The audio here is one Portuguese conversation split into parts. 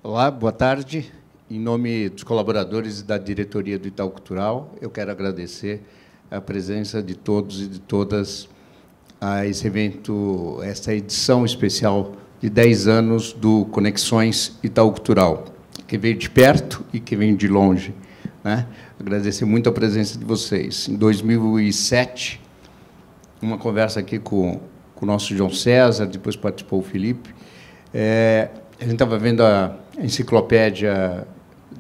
Olá, boa tarde. Em nome dos colaboradores e da diretoria do Itaú Cultural, eu quero agradecer a presença de todos e de todas a esse evento, esta edição especial de 10 anos do Conexões Itaú Cultural, que veio de perto e que vem de longe, né? Agradecer muito a presença de vocês. Em 2007, uma conversa aqui com o nosso João César, depois participou o Felipe, a gente estava vendo a enciclopédia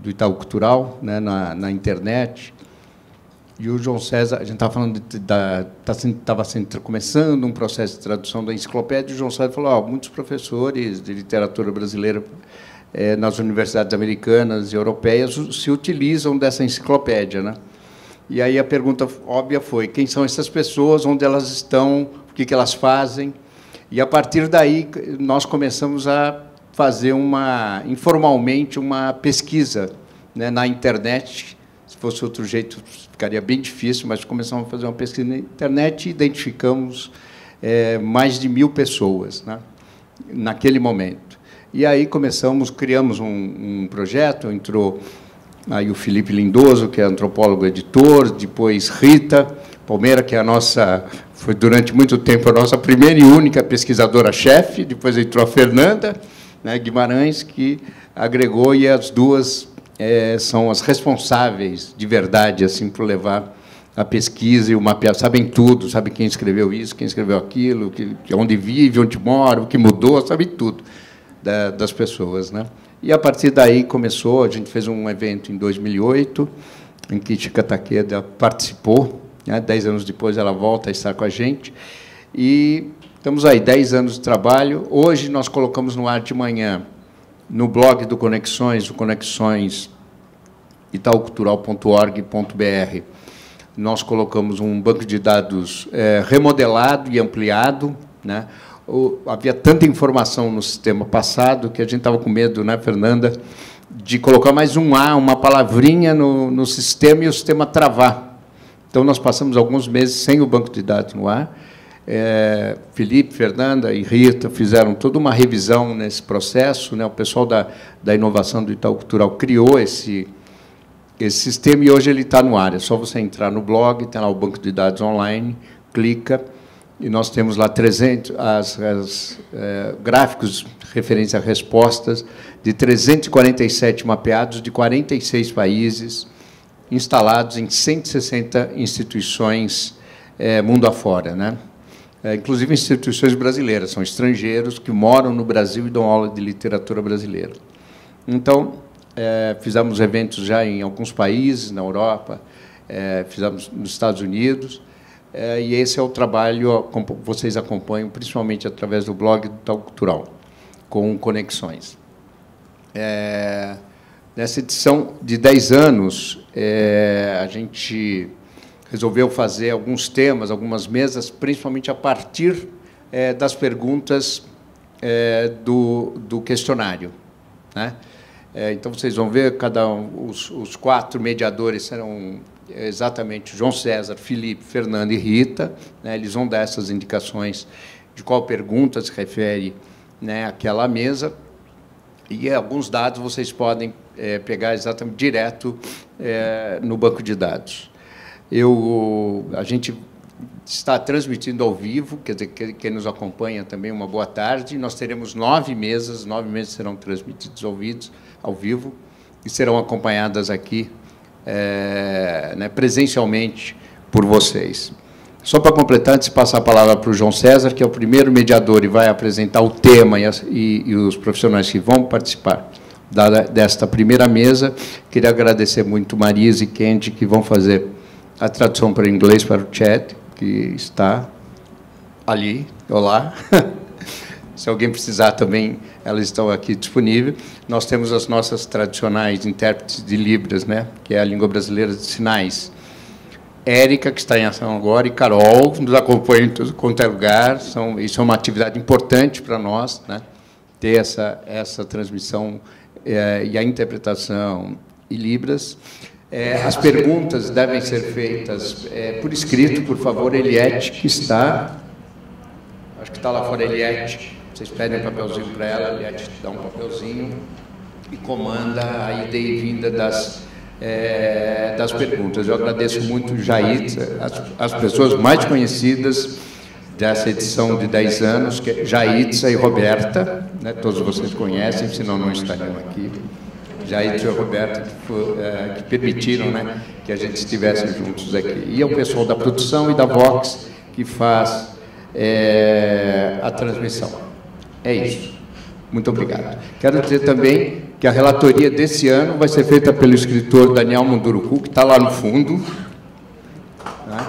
do Itaú Cultural, né, na internet, e o João César, a gente estava falando estava começando um processo de tradução da enciclopédia, e o João César falou, muitos professores de literatura brasileira nas universidades americanas e europeias se utilizam dessa enciclopédia, né? E aí a pergunta óbvia foi, quem são essas pessoas, onde elas estão, o que elas fazem? E, a partir daí, nós começamos a fazer informalmente uma pesquisa, né, na internet. Se fosse outro jeito, ficaria bem difícil, mas começamos a fazer uma pesquisa na internet e identificamos mais de 1.000 pessoas, né, naquele momento. E aí criamos um projeto, entrou aí o Felipe Lindoso, que é antropólogo editor, depois Rita Palmeira, que é foi durante muito tempo a nossa primeira e única pesquisadora-chefe, depois entrou a Fernanda, né, Guimarães, que agregou, e as duas são as responsáveis, de verdade, assim, por levar a pesquisa e o mapear. Sabem tudo, sabem quem escreveu isso, quem escreveu aquilo, onde vive, onde mora, o que mudou, sabem tudo das pessoas, né? E, a partir daí, a gente fez um evento em 2008, em que Chica Takeda participou, né? 10 anos depois, ela volta a estar com a gente, e estamos aí, 10 anos de trabalho. Hoje, nós colocamos no ar de manhã, no blog do Conexões, o Conexões itaucultural.org.br, nós colocamos um banco de dados remodelado e ampliado, né? Havia tanta informação no sistema passado que a gente estava com medo, né, Fernanda, de colocar mais uma palavrinha no sistema e o sistema travar. Então, nós passamos alguns meses sem o banco de dados no ar. Felipe, Fernanda e Rita fizeram toda uma revisão nesse processo, né? O pessoal da inovação do Itaú Cultural criou esse sistema, e hoje ele está no ar. É só você entrar no blog, tem lá o banco de dados online, clica, e nós temos lá 300 gráficos referentes a respostas de 347 mapeados de 46 países, instalados em 160 instituições mundo afora, né? Inclusive instituições brasileiras, são estrangeiros que moram no Brasil e dão aula de literatura brasileira. Então, fizemos eventos já em alguns países, na Europa, fizemos nos Estados Unidos, e esse é o trabalho que vocês acompanham, principalmente através do blog do Itaú Cultural, com Conexões. Nessa edição de 10 anos, a gente resolveu fazer alguns temas, algumas mesas, principalmente a partir das perguntas do questionário, né? Então, vocês vão ver, os 4 mediadores serão exatamente João César, Felipe, Fernanda e Rita, né? Eles vão dar essas indicações de qual pergunta se refere, né, àquela mesa, e alguns dados vocês podem pegar exatamente direto no banco de dados. A gente está transmitindo ao vivo, quer dizer, quem nos acompanha também, uma boa tarde. Nós teremos 9 mesas serão transmitidas ao vivo, e serão acompanhadas aqui, né, presencialmente por vocês. Só para completar, antes de passar a palavra para o João César, que é o primeiro mediador e vai apresentar o tema e os profissionais que vão participar desta primeira mesa, queria agradecer muito Marisa e Kendi, que vão fazer a tradução para o inglês para o chat, que está ali. Olá. Se alguém precisar também, elas estão aqui disponíveis. Nós temos as nossas tradicionais intérpretes de Libras, né, que é a língua brasileira de sinais. Érica, que está em ação agora, e Carol, que nos acompanha em todo quanto é lugar. Isso é uma atividade importante para nós, né, ter essa transmissão e a interpretação em Libras. As perguntas devem ser feitas por escrito, por favor. Eliette, que está... Acho que está lá fora, Eliette. Vocês pedem um papelzinho para ela, Eliette dá um papelzinho. e comanda a ida e vinda das perguntas. Eu agradeço muito, Jaitza, as pessoas mais conhecidas dessa edição de 10 anos, que é Jaitza e Roberta, né, todos vocês conhecem, senão não estariam aqui. Jaitza e Roberta, que permitiram, né, que a gente estivesse juntos aqui. E ao pessoal da produção e da Vox, que faz a transmissão. É isso. Muito obrigado. Quero dizer também que a relatoria desse ano vai ser feita pelo escritor Daniel Munduruku, que está lá no fundo. Né?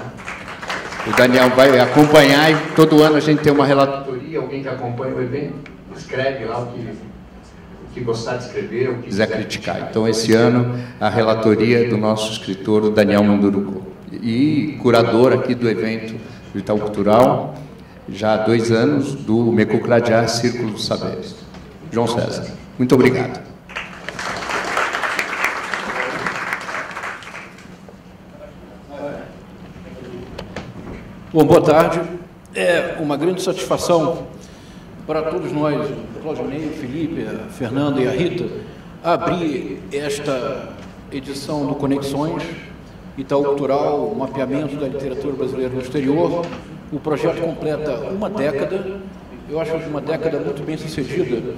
O Daniel vai acompanhar, e todo ano a gente tem uma relatoria, alguém que acompanha o evento, escreve lá o que gostar de escrever, o que quiser criticar. Então, esse ano, a relatoria do nosso escritor, o Daniel Munduruku. E curador aqui do evento do Itaú Cultural, já há 2 anos, do Mecucradiá Círculo dos Saberes. João César. Muito obrigado. Bom, boa tarde. É uma grande satisfação para todos nós, o Claudinei, o Felipe, a Fernanda e a Rita, abrir esta edição do Conexões, Itaú Cultural, mapeamento da literatura brasileira no exterior. O projeto completa uma década, eu acho que uma década muito bem sucedida,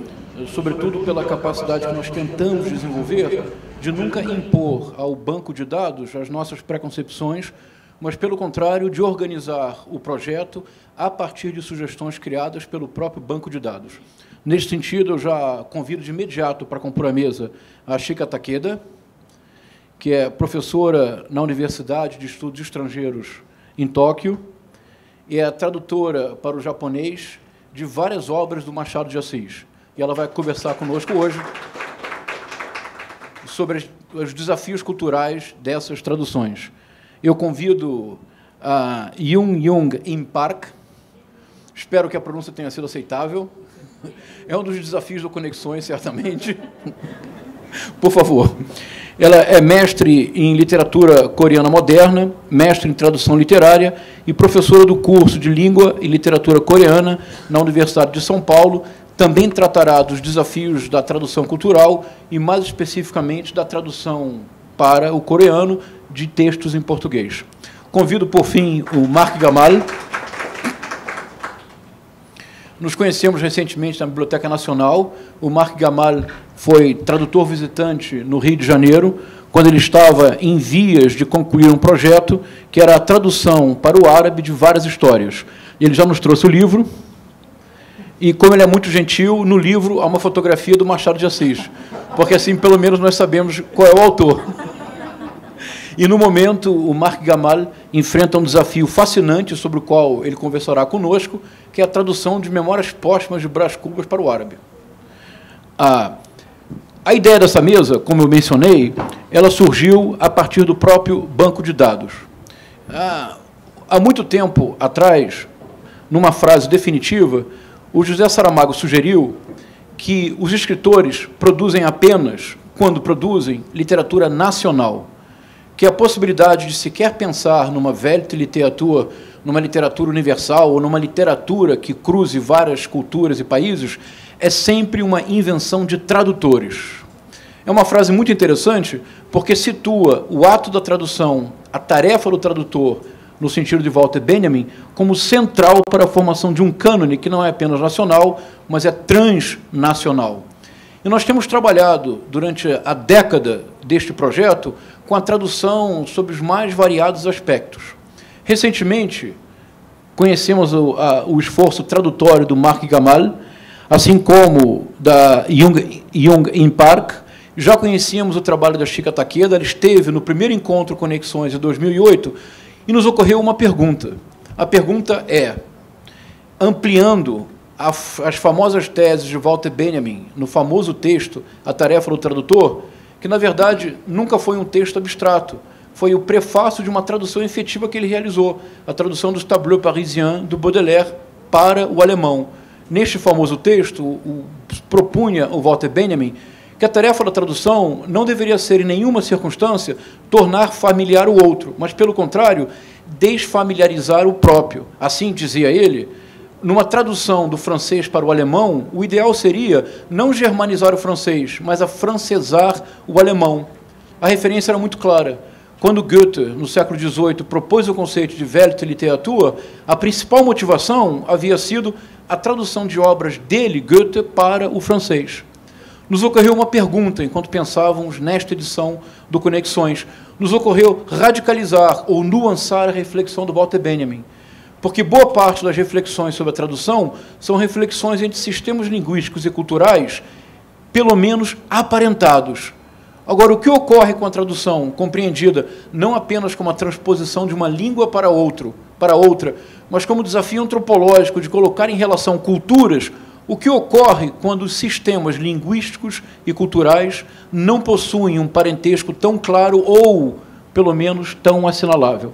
sobretudo pela capacidade que nós tentamos desenvolver de nunca impor ao banco de dados as nossas preconcepções, mas, pelo contrário, de organizar o projeto a partir de sugestões criadas pelo próprio banco de dados. Neste sentido, eu já convido de imediato para compor a mesa a Chika Takeda, que é professora na Universidade de Estudos Estrangeiros em Tóquio, e é tradutora para o japonês de várias obras do Machado de Assis. E ela vai conversar conosco hoje sobre os desafios culturais dessas traduções. Eu convido a Jung In Park, espero que a pronúncia tenha sido aceitável, é um dos desafios do Conexões, certamente. Por favor. Ela é mestre em literatura coreana moderna, mestre em tradução literária e professora do curso de língua e literatura coreana na Universidade de São Paulo. Também tratará dos desafios da tradução cultural e, mais especificamente, da tradução para o coreano de textos em português. Convido, por fim, o Mark Gamal. Nos conhecemos recentemente na Biblioteca Nacional. O Mark Gamal foi tradutor visitante no Rio de Janeiro, quando ele estava em vias de concluir um projeto que era a tradução para o árabe de várias histórias. Ele já nos trouxe o livro, e, como ele é muito gentil, no livro há uma fotografia do Machado de Assis, porque assim, pelo menos, nós sabemos qual é o autor. E, no momento, o Mark Gamal enfrenta um desafio fascinante sobre o qual ele conversará conosco, que é a tradução de Memórias Póstumas de Brás Cubas para o árabe. A ideia dessa mesa, como eu mencionei, ela surgiu a partir do próprio banco de dados. Há muito tempo atrás, numa frase definitiva, o José Saramago sugeriu que os escritores produzem apenas, quando produzem, literatura nacional, que a possibilidade de sequer pensar numa literatura, numa literatura universal ou numa literatura que cruze várias culturas e países é sempre uma invenção de tradutores. É uma frase muito interessante porque situa o ato da tradução, a tarefa do tradutor, no sentido de Walter Benjamin, como central para a formação de um cânone que não é apenas nacional, mas é transnacional. E nós temos trabalhado, durante a década deste projeto, com a tradução sobre os mais variados aspectos. Recentemente, conhecemos o esforço tradutório do Mark Gamal, assim como da Jung In Park. Já conhecíamos o trabalho da Chika Takeda, ela esteve no primeiro encontro Conexões de 2008, e nos ocorreu uma pergunta. A pergunta é, ampliando as famosas teses de Walter Benjamin, no famoso texto A Tarefa do Tradutor, que, na verdade, nunca foi um texto abstrato, foi o prefácio de uma tradução efetiva que ele realizou, a tradução dos Tableaux Parisiens, do Baudelaire, para o alemão. Neste famoso texto, propunha o Walter Benjamin que a tarefa da tradução não deveria ser, em nenhuma circunstância, tornar familiar o outro, mas, pelo contrário, desfamiliarizar o próprio. Assim, dizia ele, numa tradução do francês para o alemão, o ideal seria não germanizar o francês, mas afrancesar o alemão. A referência era muito clara. Quando Goethe, no século XVIII, propôs o conceito de Weltliteratur, a principal motivação havia sido a tradução de obras dele, Goethe, para o francês. Nos ocorreu uma pergunta, enquanto pensávamos nesta edição do Conexões. Nos ocorreu radicalizar ou nuançar a reflexão do Walter Benjamin, porque boa parte das reflexões sobre a tradução são reflexões entre sistemas linguísticos e culturais, pelo menos aparentados. Agora, o que ocorre com a tradução, compreendida não apenas como a transposição de uma língua para outra, mas como desafio antropológico de colocar em relação culturas, o que ocorre quando os sistemas linguísticos e culturais não possuem um parentesco tão claro ou, pelo menos, tão assinalável?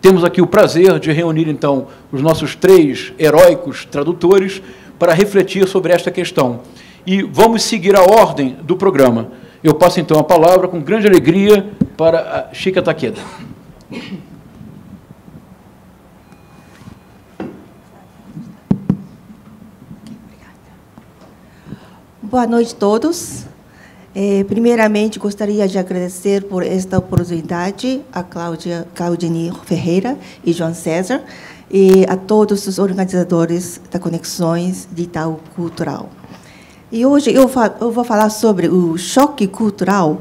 Temos aqui o prazer de reunir, então, os nossos 3 heróicos tradutores para refletir sobre esta questão. E vamos seguir a ordem do programa. Eu passo, então, a palavra, com grande alegria, para a Chika Takeda. Boa noite a todos. Primeiramente, gostaria de agradecer por esta oportunidade a Claudine Ferreira e João César e a todos os organizadores da Conexões de Itaú Cultural. E hoje eu vou falar sobre o choque cultural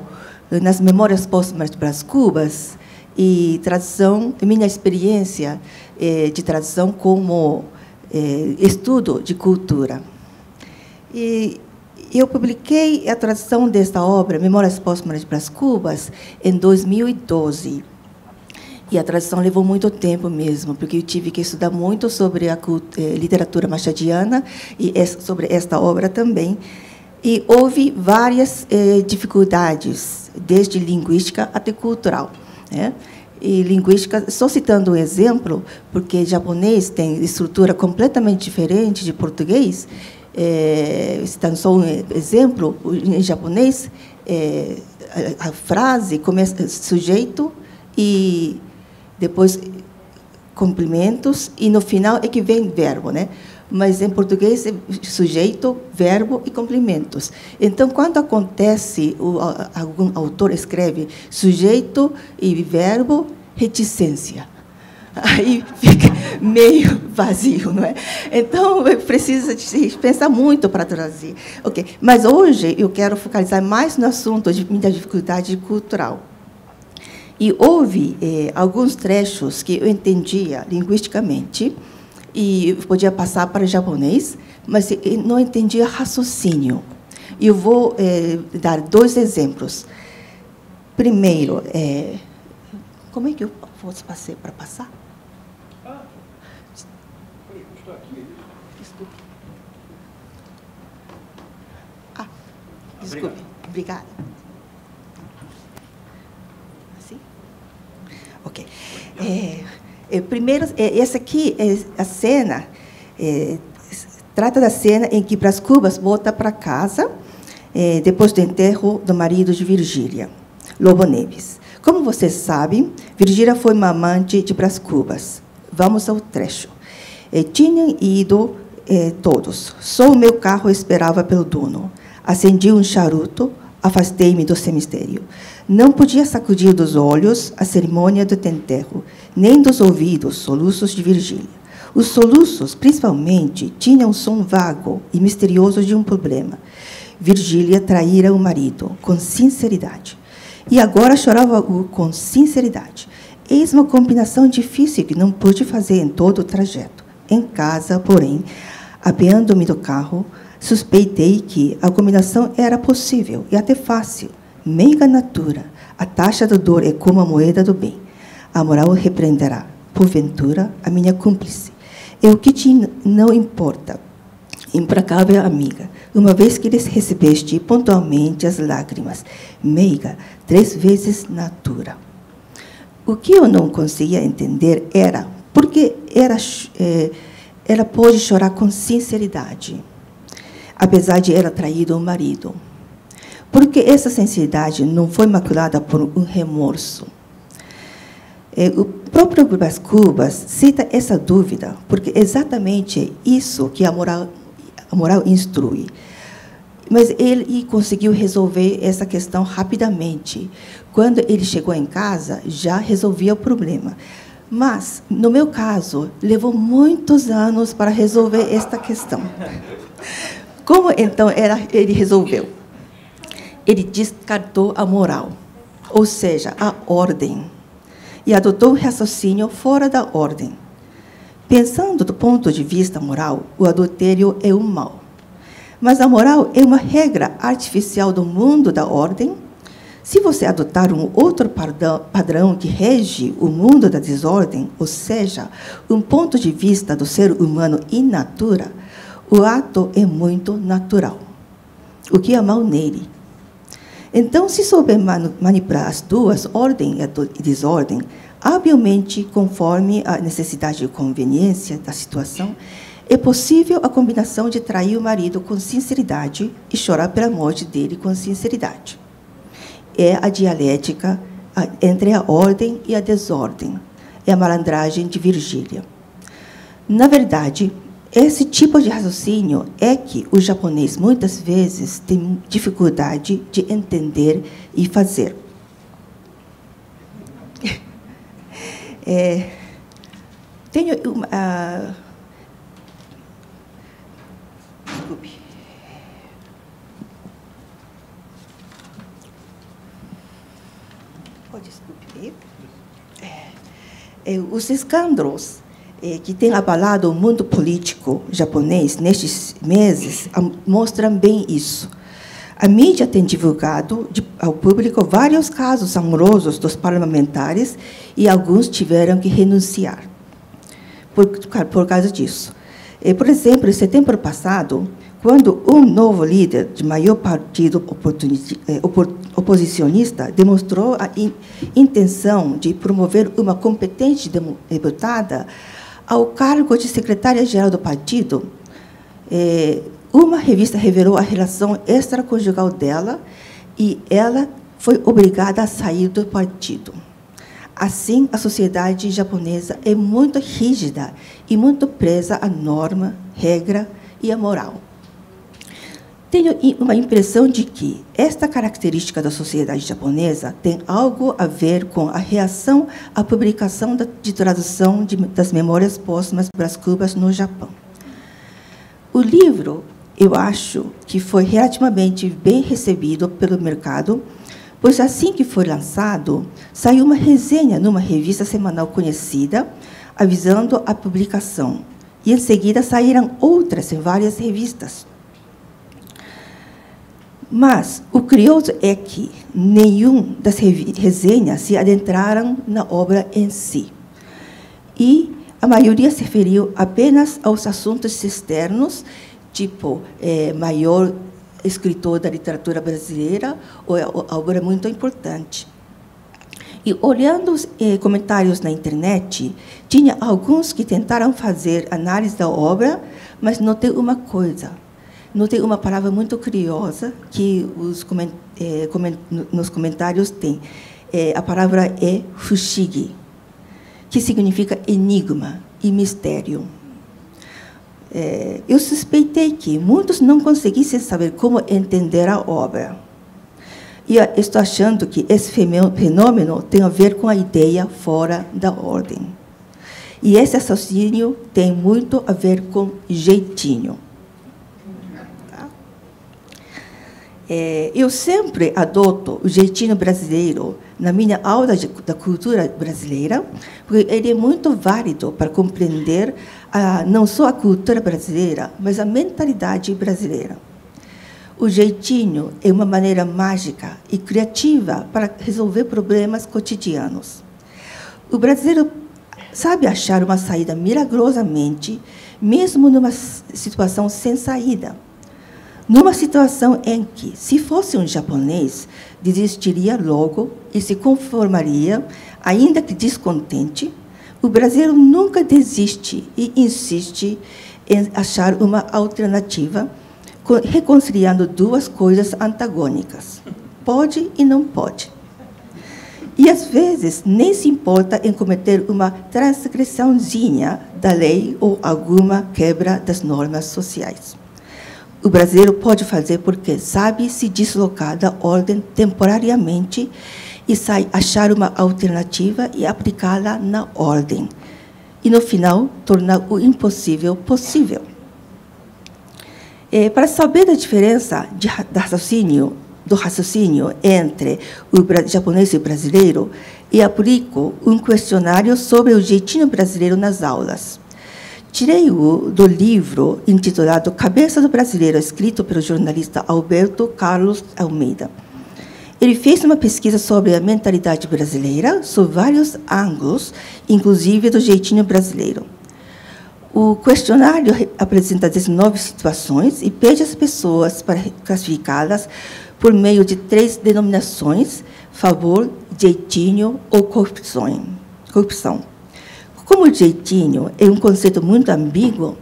nas memórias póstumas de Brás Cubas e tradução, minha experiência de tradução como estudo de cultura. E eu publiquei a tradução desta obra, Memórias Póstumas de Brás Cubas, em 2012. E a tradução levou muito tempo mesmo, porque eu tive que estudar muito sobre a literatura machadiana e sobre esta obra também. E houve várias dificuldades, desde linguística até cultural, né? E linguística, só citando um exemplo, porque japonês tem estrutura completamente diferente de português. Citando só um exemplo, em japonês, a frase começa sujeito e depois complementos, e no final é que vem verbo, né? Mas em português é sujeito, verbo e complementos. Então, quando acontece, algum autor escreve sujeito e verbo, reticência. Aí fica meio vazio, não é? Então, precisa pensar muito para traduzir. Okay. Mas hoje eu quero focalizar mais no assunto da dificuldade cultural. E houve alguns trechos que eu entendia linguisticamente e podia passar para japonês, mas eu não entendia raciocínio. E eu vou dar 2 exemplos. Primeiro, como é que eu posso para passar? Desculpe. Obrigada. Assim? Ok. Primeiro, essa aqui é a cena, trata da cena em que Brás Cubas volta para casa, depois do enterro do marido de Virgília, Lobo Neves. Como vocês sabem, Virgília foi uma amante de Brás Cubas. Vamos ao trecho. Tinham ido todos. Só o meu carro esperava pelo dono. Acendi um charuto, afastei-me do cemitério. Não podia sacudir dos olhos a cerimônia do enterro, nem dos ouvidos soluços de Virgília. Os soluços, principalmente, tinham um som vago e misterioso de um problema. Virgília traíra o marido, com sinceridade. E agora chorava com sinceridade. Eis uma combinação difícil que não pude fazer em todo o trajeto. Em casa, porém, apeando-me do carro, suspeitei que a combinação era possível e até fácil. Meiga natura, a taxa da dor é como a moeda do bem. A moral repreenderá, porventura, a minha cúmplice. É o que te não importa, implacável amiga, uma vez que lhes recebeste pontualmente as lágrimas. Meiga, 3 vezes natura. O que eu não conseguia entender era porque ela pôde chorar com sinceridade, apesar de ela traído o marido. Porque essa sinceridade não foi maculada por um remorso. O próprio Brás Cubas cita essa dúvida, porque é exatamente isso que a moral instrui. Mas ele conseguiu resolver essa questão rapidamente. Quando ele chegou em casa, já resolvia o problema. Mas, no meu caso, levou muitos anos para resolver esta questão. Como, então, ele resolveu? Ele descartou a moral, ou seja, a ordem, e adotou o raciocínio fora da ordem. Pensando do ponto de vista moral, o adultério é um mal. Mas a moral é uma regra artificial do mundo da ordem. Se você adotar um outro padrão que rege o mundo da desordem, ou seja, um ponto de vista do ser humano in natura, o ato é muito natural. O que é mal nele? Então, se souber manipular as duas, ordem e desordem, habilmente, conforme a necessidade e conveniência da situação, é possível a combinação de trair o marido com sinceridade e chorar pela morte dele com sinceridade. É a dialética entre a ordem e a desordem. É a malandragem de Virgília. Na verdade, esse tipo de raciocínio é que o japonês, muitas vezes, tem dificuldade de entender e fazer. Tenho uma... desculpe. Desculpe. Os escândalos que têm abalado o mundo político japonês nestes meses mostram bem isso. A mídia tem divulgado ao público vários casos amorosos dos parlamentares e alguns tiveram que renunciar por causa disso. Por exemplo, em setembro passado, quando um novo líder de maior partido oposicionista demonstrou a intenção de promover uma competente deputada ao cargo de secretária-geral do partido, uma revista revelou a relação extraconjugal dela e ela foi obrigada a sair do partido. Assim, a sociedade japonesa é muito rígida e muito presa à norma, regra e à moral. Tenho uma impressão de que esta característica da sociedade japonesa tem algo a ver com a reação à publicação de tradução das Memórias Póstumas Brás Cubas no Japão. O livro, eu acho que foi relativamente bem recebido pelo mercado, pois assim que foi lançado, saiu uma resenha numa revista semanal conhecida, avisando a publicação, e em seguida saíram outras em várias revistas. Mas o curioso é que nenhuma das resenhas se adentraram na obra em si. E a maioria se referiu apenas aos assuntos externos, tipo maior escritor da literatura brasileira, ou a obra muito importante. E olhando os comentários na internet, tinha alguns que tentaram fazer análise da obra, mas notei uma coisa. Notei uma palavra muito curiosa que nos comentários tem. A palavra é fushigi, que significa enigma e mistério. Eu suspeitei que muitos não conseguissem saber como entender a obra. E estou achando que esse fenômeno tem a ver com a ideia fora da ordem. E esse raciocínio tem muito a ver com jeitinho. Eu sempre adoto o jeitinho brasileiro na minha aula da cultura brasileira, porque ele é muito válido para compreender não só a cultura brasileira, mas a mentalidade brasileira. O jeitinho é uma maneira mágica e criativa para resolver problemas cotidianos. O brasileiro sabe achar uma saída milagrosamente, mesmo numa situação sem saída. Numa situação em que, se fosse um japonês, desistiria logo e se conformaria, ainda que descontente, o brasileiro nunca desiste e insiste em achar uma alternativa, reconciliando duas coisas antagônicas. Pode e não pode. E, às vezes, nem se importa em cometer uma transgressãozinha da lei ou alguma quebra das normas sociais. O brasileiro pode fazer porque sabe se deslocar da ordem temporariamente e achar uma alternativa e aplicá-la na ordem. E, no final, tornar o impossível possível. Para saber a diferença do raciocínio entre o japonês e o brasileiro, eu aplico um questionário sobre o jeitinho brasileiro nas aulas. Tirei-o do livro intitulado Cabeça do Brasileiro, escrito pelo jornalista Alberto Carlos Almeida. Ele fez uma pesquisa sobre a mentalidade brasileira, sob vários ângulos, inclusive do jeitinho brasileiro. O questionário apresenta 19 situações e pede às pessoas para classificá-las por meio de 3 denominações: favor, jeitinho ou corrupção. Como o jeitinho é um conceito muito ambíguo,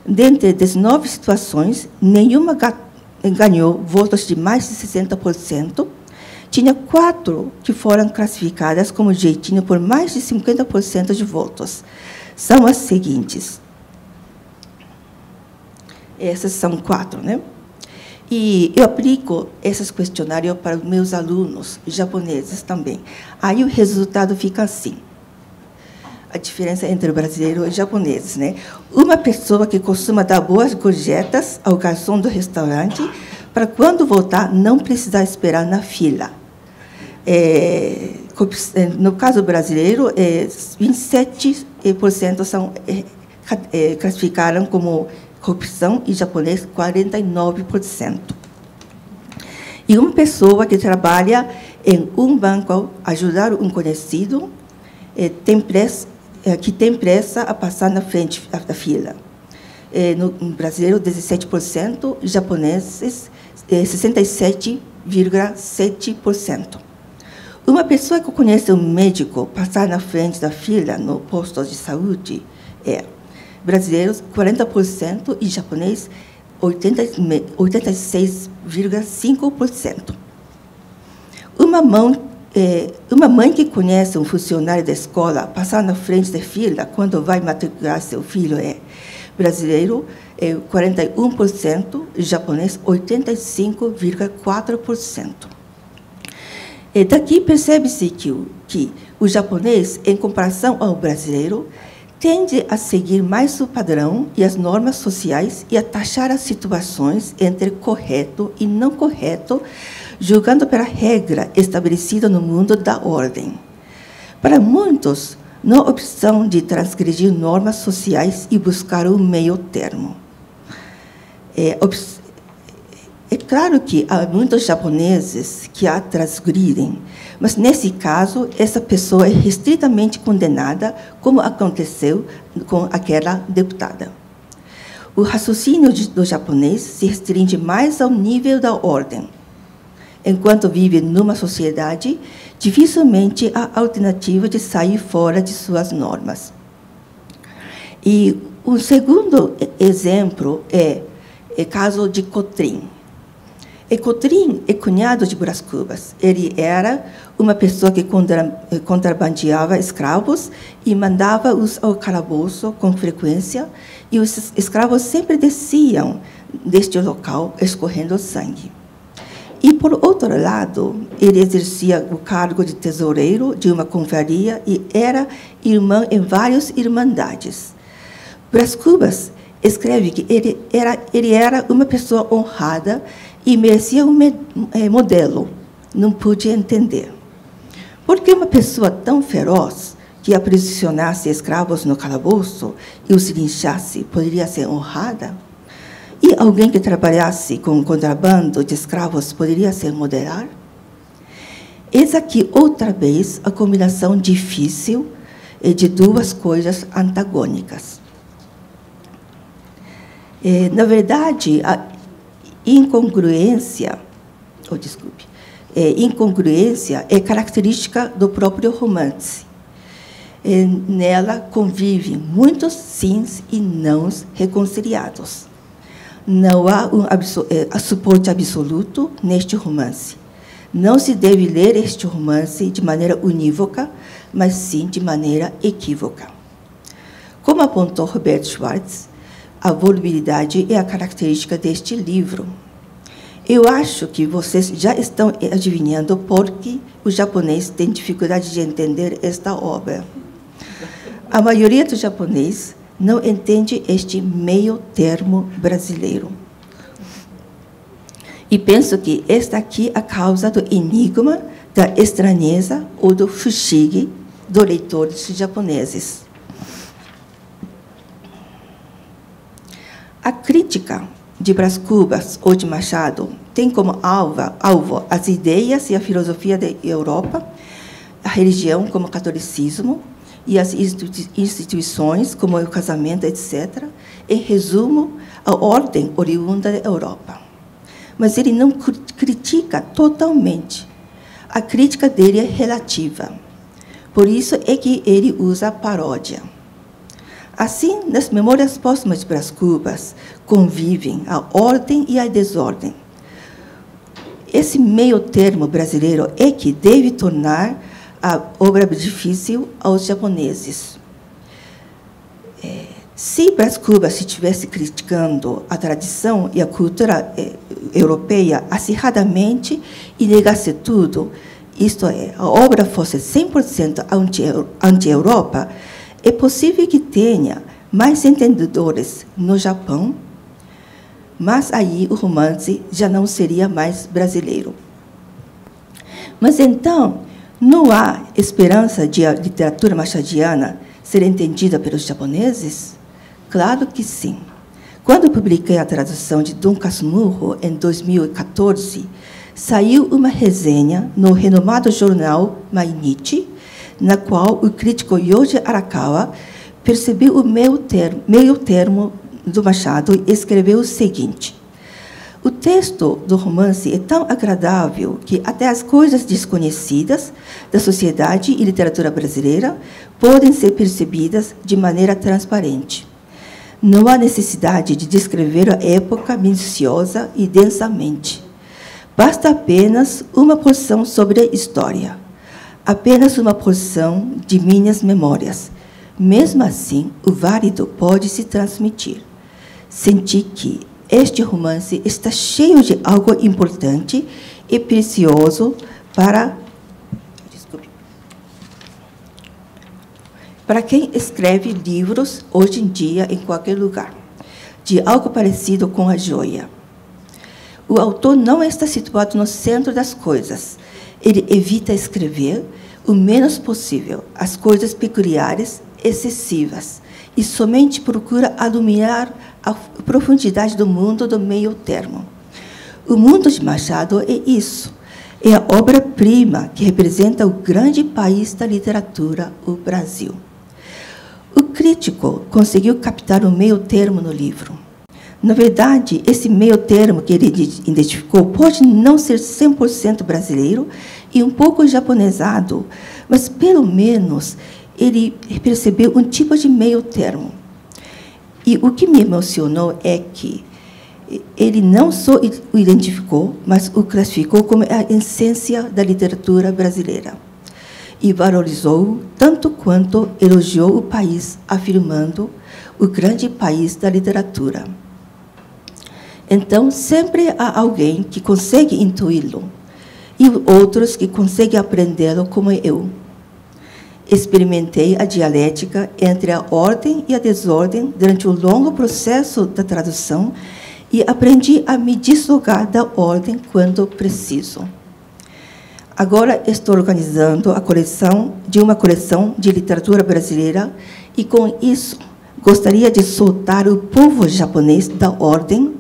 dentre 19 situações, nenhuma ganhou votos de mais de 60%, tinha 4 que foram classificadas como jeitinho por mais de 50% de votos. São as seguintes. Essas são 4, né? E eu aplico esses questionários para os meus alunos japoneses também. Aí o resultado fica assim. A diferença entre o brasileiro e o japonês, né? Uma pessoa que costuma dar boas gorjetas ao garçom do restaurante para, quando voltar, não precisar esperar na fila. No caso brasileiro, 27% classificaram como corrupção e japonês 49%. E uma pessoa que trabalha em um banco ajudar um conhecido que tem pressa a passar na frente da fila. No brasileiro, 17%, japoneses, 67,7%. Uma pessoa que conhece um médico passar na frente da fila no posto de saúde brasileiros, 40%, e japonês, 86,5%. Uma mãe que conhece um funcionário da escola passar na frente da fila quando vai matricular seu filho brasileiro, 41%, e japonês, 85,4%. Daqui percebe-se que o japonês, em comparação ao brasileiro, tende a seguir mais o padrão e as normas sociais e a taxar as situações entre correto e não correto, julgando pela regra estabelecida no mundo da ordem. Para muitos, não há opção de transgredir normas sociais e buscar um meio termo. É claro que há muitos japoneses que a transgridem, mas, nesse caso, essa pessoa é restritamente condenada, como aconteceu com aquela deputada. O raciocínio do japonês se restringe mais ao nível da ordem. Enquanto vive numa sociedade, dificilmente há alternativa de sair fora de suas normas. E o segundo exemplo é o caso de Cotrim. Cotrim é cunhado de Brás Cubas. Ele era uma pessoa que contrabandeava escravos e mandava-os ao calabouço com frequência, e os escravos sempre desciam deste local escorrendo sangue. E, por outro lado, ele exercia o cargo de tesoureiro de uma confraria e era irmão em várias irmandades. Brás Cubas escreve que ele era uma pessoa honrada e merecia um modelo. Não pude entender. Por que uma pessoa tão feroz, que aprisionasse escravos no calabouço e os linchasse, poderia ser honrada? E alguém que trabalhasse com contrabando de escravos poderia ser moderar? Eis aqui, outra vez, a combinação difícil de duas coisas antagônicas. Na verdade, a incongruência é característica do próprio romance. Nela convivem muitos sims e nãos reconciliados. Não há suporte absoluto neste romance. não se deve ler este romance de maneira unívoca, mas sim de maneira equívoca. Como apontou Robert Schwartz, a volubilidade é a característica deste livro. Eu acho que vocês já estão adivinhando por que o japonês tem dificuldade de entender esta obra. A maioria do japonês não entende este meio termo brasileiro. E penso que esta aqui é a causa do enigma, da estranheza ou do fushigi dos leitores japoneses. A crítica de Brás Cubas ou de Machado tem como alvo as ideias e a filosofia da Europa, a religião como o catolicismo e as instituições como o casamento, etc. Em resumo, a ordem oriunda da Europa. Mas ele não critica totalmente. A crítica dele é relativa. Por isso é que ele usa a paródia. Assim, nas memórias póstumas de Brás Cubas, convivem a ordem e a desordem. Esse meio termo brasileiro é que deve tornar a obra difícil aos japoneses. Se Brás Cubas estivesse criticando a tradição e a cultura europeia acirradamente e negasse tudo, isto é, a obra fosse 100% anti-Europa, é possível que tenha mais entendedores no Japão, mas aí o romance já não seria mais brasileiro. Mas então, não há esperança de a literatura machadiana ser entendida pelos japoneses? Claro que sim. Quando publiquei a tradução de Dom Casmurro, em 2014, saiu uma resenha no renomado jornal Mainichi, na qual o crítico Yoji Arakawa percebeu o meio termo do Machado e escreveu o seguinte: o texto do romance é tão agradável que até as coisas desconhecidas da sociedade e literatura brasileira podem ser percebidas de maneira transparente. Não há necessidade de descrever a época minuciosa e densamente. Basta apenas uma porção sobre a história, apenas uma porção de minhas memórias. Mesmo assim, o válido pode se transmitir. Senti que este romance está cheio de algo importante e precioso para quem escreve livros hoje em dia em qualquer lugar, de algo parecido com a joia. O autor não está situado no centro das coisas. Ele evita escrever o menos possível as coisas peculiares, excessivas, e somente procura iluminar a profundidade do mundo do meio termo. O mundo de Machado é isso. É a obra-prima que representa o grande país da literatura, o Brasil. O crítico conseguiu captar o meio termo no livro. Na verdade, esse meio termo que ele identificou pode não ser 100% brasileiro e um pouco japonesado, mas, pelo menos, ele percebeu um tipo de meio termo. E o que me emocionou é que ele não só o identificou, mas o classificou como a essência da literatura brasileira. E valorizou tanto quanto elogiou o país, afirmando o grande país da literatura. Então, sempre há alguém que consegue intuí-lo e outros que conseguem aprendê-lo como eu. Experimentei a dialética entre a ordem e a desordem durante o longo processo da tradução e aprendi a me deslogar da ordem quando preciso. Agora estou organizando uma coleção de literatura brasileira e, com isso, gostaria de soltar o povo japonês da ordem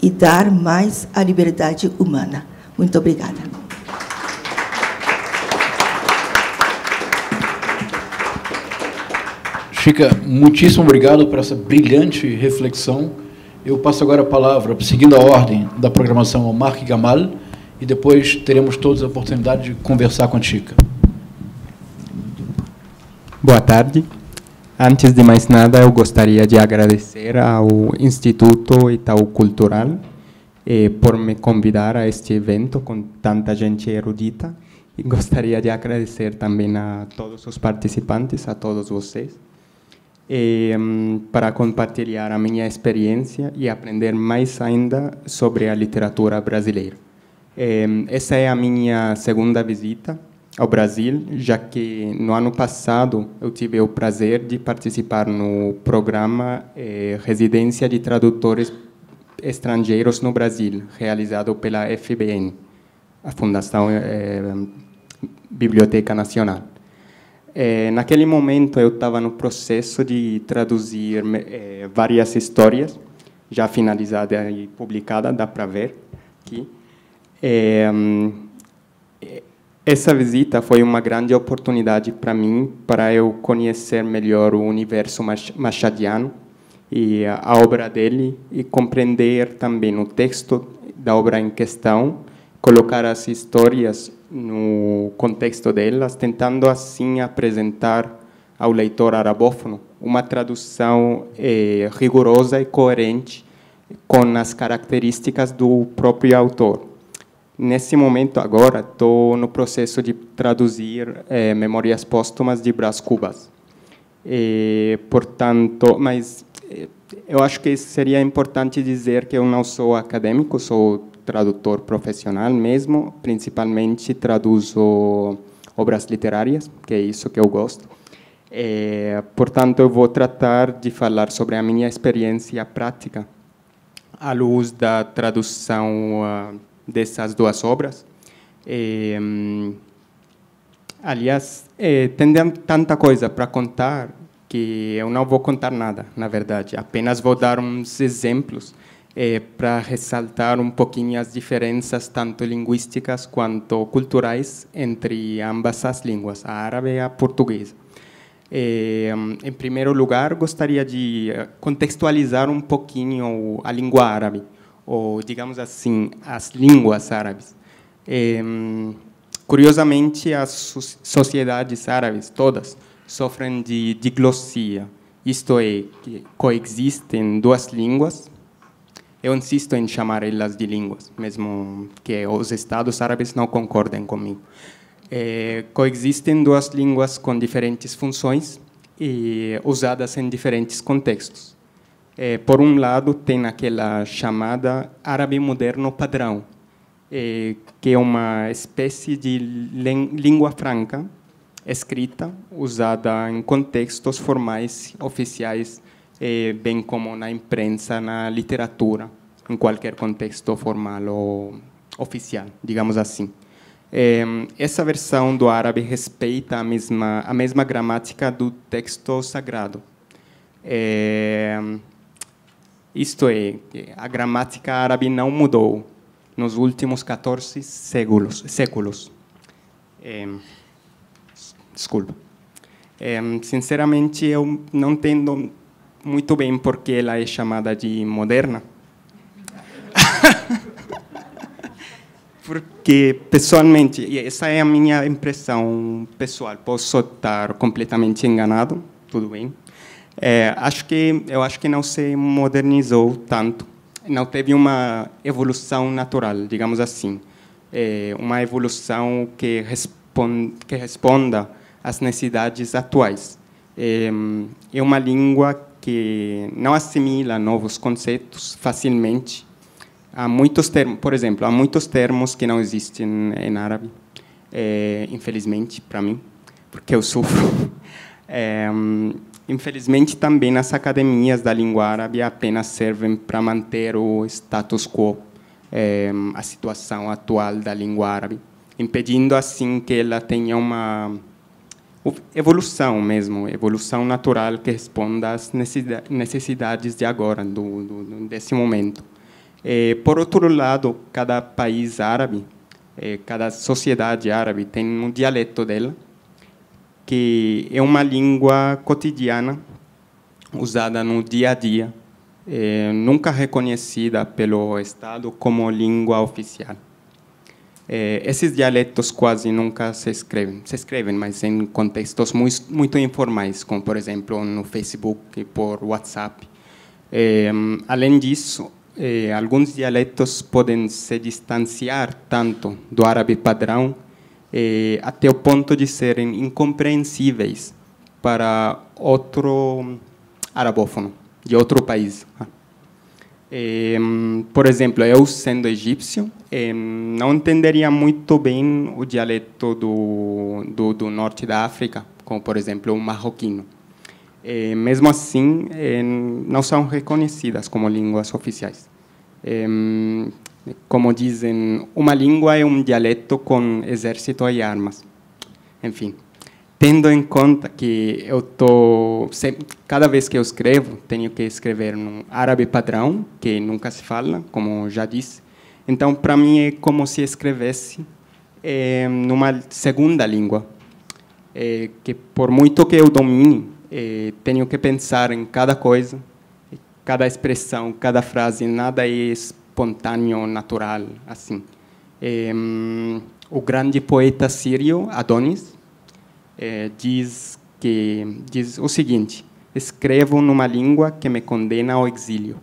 e dar mais a liberdade humana. Muito obrigada. Chica, muitíssimo obrigado por essa brilhante reflexão. Eu passo agora a palavra, seguindo a ordem da programação, ao Mark Gamal, e depois teremos todos a oportunidade de conversar com a Chica. Boa tarde. Antes de mais nada, eu gostaria de agradecer ao Instituto Itaú Cultural por me convidar a este evento com tanta gente erudita. E gostaria de agradecer também a todos os participantes, a todos vocês, para compartilhar a minha experiência e aprender mais ainda sobre a literatura brasileira. Essa é a minha segunda visita ao Brasil, já que no ano passado eu tive o prazer de participar no programa Residência de Tradutores Estrangeiros no Brasil, realizado pela FBN, a Fundação Biblioteca Nacional. Naquele momento eu estava no processo de traduzir várias histórias, já finalizada e publicada, dá para ver aqui. Essa visita foi uma grande oportunidade para mim, para eu conhecer melhor o universo machadiano e a obra dele, e compreender também o texto da obra em questão, colocar as histórias no contexto delas, tentando assim apresentar ao leitor arabófono uma tradução rigorosa e coerente com as características do próprio autor. Nesse momento, agora, estou no processo de traduzir Memórias Póstumas de Brás Cubas. Portanto, mas eu acho que seria importante dizer que eu não sou acadêmico, sou tradutor profissional mesmo, principalmente traduzo obras literárias, que é isso que eu gosto. Portanto, eu vou tratar de falar sobre a minha experiência prática à luz da tradução dessas duas obras. Aliás, tem tanta coisa para contar que eu não vou contar nada, na verdade. Apenas vou dar uns exemplos para ressaltar um pouquinho as diferenças, tanto linguísticas quanto culturais, entre ambas as línguas, a árabe e a portuguesa. Em primeiro lugar, gostaria de contextualizar um pouquinho a língua árabe, ou, digamos assim, as línguas árabes. Curiosamente, as sociedades árabes, todas, sofrem de diglossia, isto é, que coexistem duas línguas. Eu insisto em chamar elas de línguas, mesmo que os Estados árabes não concordem comigo. Coexistem duas línguas com diferentes funções e usadas em diferentes contextos. Por um lado, tem aquela chamada árabe moderno padrão, que é uma espécie de língua franca, escrita, usada em contextos formais, oficiais, bem como na imprensa, na literatura, em qualquer contexto formal ou oficial, digamos assim. Essa versão do árabe respeita a mesma gramática do texto sagrado. Isto é, a gramática árabe não mudou nos últimos 14 séculos. Desculpa. Sinceramente, eu não entendo muito bem por que ela é chamada de moderna. Porque, pessoalmente, e essa é a minha impressão pessoal, posso estar completamente enganado, tudo bem. Eu acho que não se modernizou tanto, não teve uma evolução natural, digamos assim, uma evolução que responda às necessidades atuais. É uma língua que não assimila novos conceitos facilmente. Há muitos termos, por exemplo, há muitos termos que não existem em árabe, infelizmente, para mim, porque eu sofro. Infelizmente, também as academias da língua árabe apenas servem para manter o status quo, a situação atual da língua árabe, impedindo assim que ela tenha uma evolução mesmo, evolução natural que responda às necessidades de agora, desse momento. Por outro lado, cada país árabe, cada sociedade árabe tem um dialeto dela, que é uma língua cotidiana, usada no dia a dia, nunca reconhecida pelo Estado como língua oficial. Esses dialetos quase nunca se escrevem, mas em contextos muito informais, como, por exemplo, no Facebook e por WhatsApp. Além disso, alguns dialetos podem se distanciar tanto do árabe padrão até o ponto de serem incompreensíveis para outro arabófono de outro país. Por exemplo, eu sendo egípcio, não entenderia muito bem o dialeto do norte da África, como, por exemplo, o marroquino. Mesmo assim, não são reconhecidas como línguas oficiais. Como dizem, uma língua é um dialeto com exército e armas. Enfim, tendo em conta que cada vez que eu escrevo, tenho que escrever no árabe padrão, que nunca se fala, como já disse. Então, para mim, é como se escrevesse numa segunda língua, que por muito que eu domine, tenho que pensar em cada coisa, cada expressão, cada frase, nada é espontâneo, natural, assim. O grande poeta sírio, Adonis, diz o seguinte: escrevo numa língua que me condena ao exílio.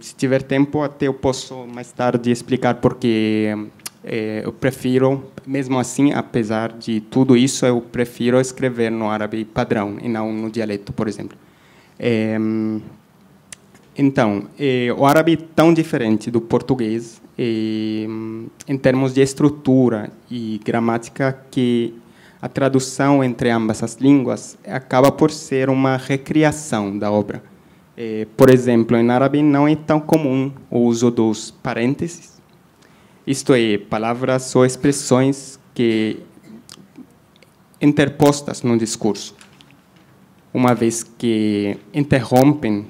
Se tiver tempo, até eu posso mais tarde explicar porque eu prefiro, mesmo assim, apesar de tudo isso, eu prefiro escrever no árabe padrão e não no dialeto, por exemplo. Então, o árabe é tão diferente do português em termos de estrutura e gramática que a tradução entre ambas as línguas acaba por ser uma recriação da obra. Por exemplo, em árabe não é tão comum o uso dos parênteses, isto é, palavras ou expressões que interpostas no discurso, uma vez que interrompem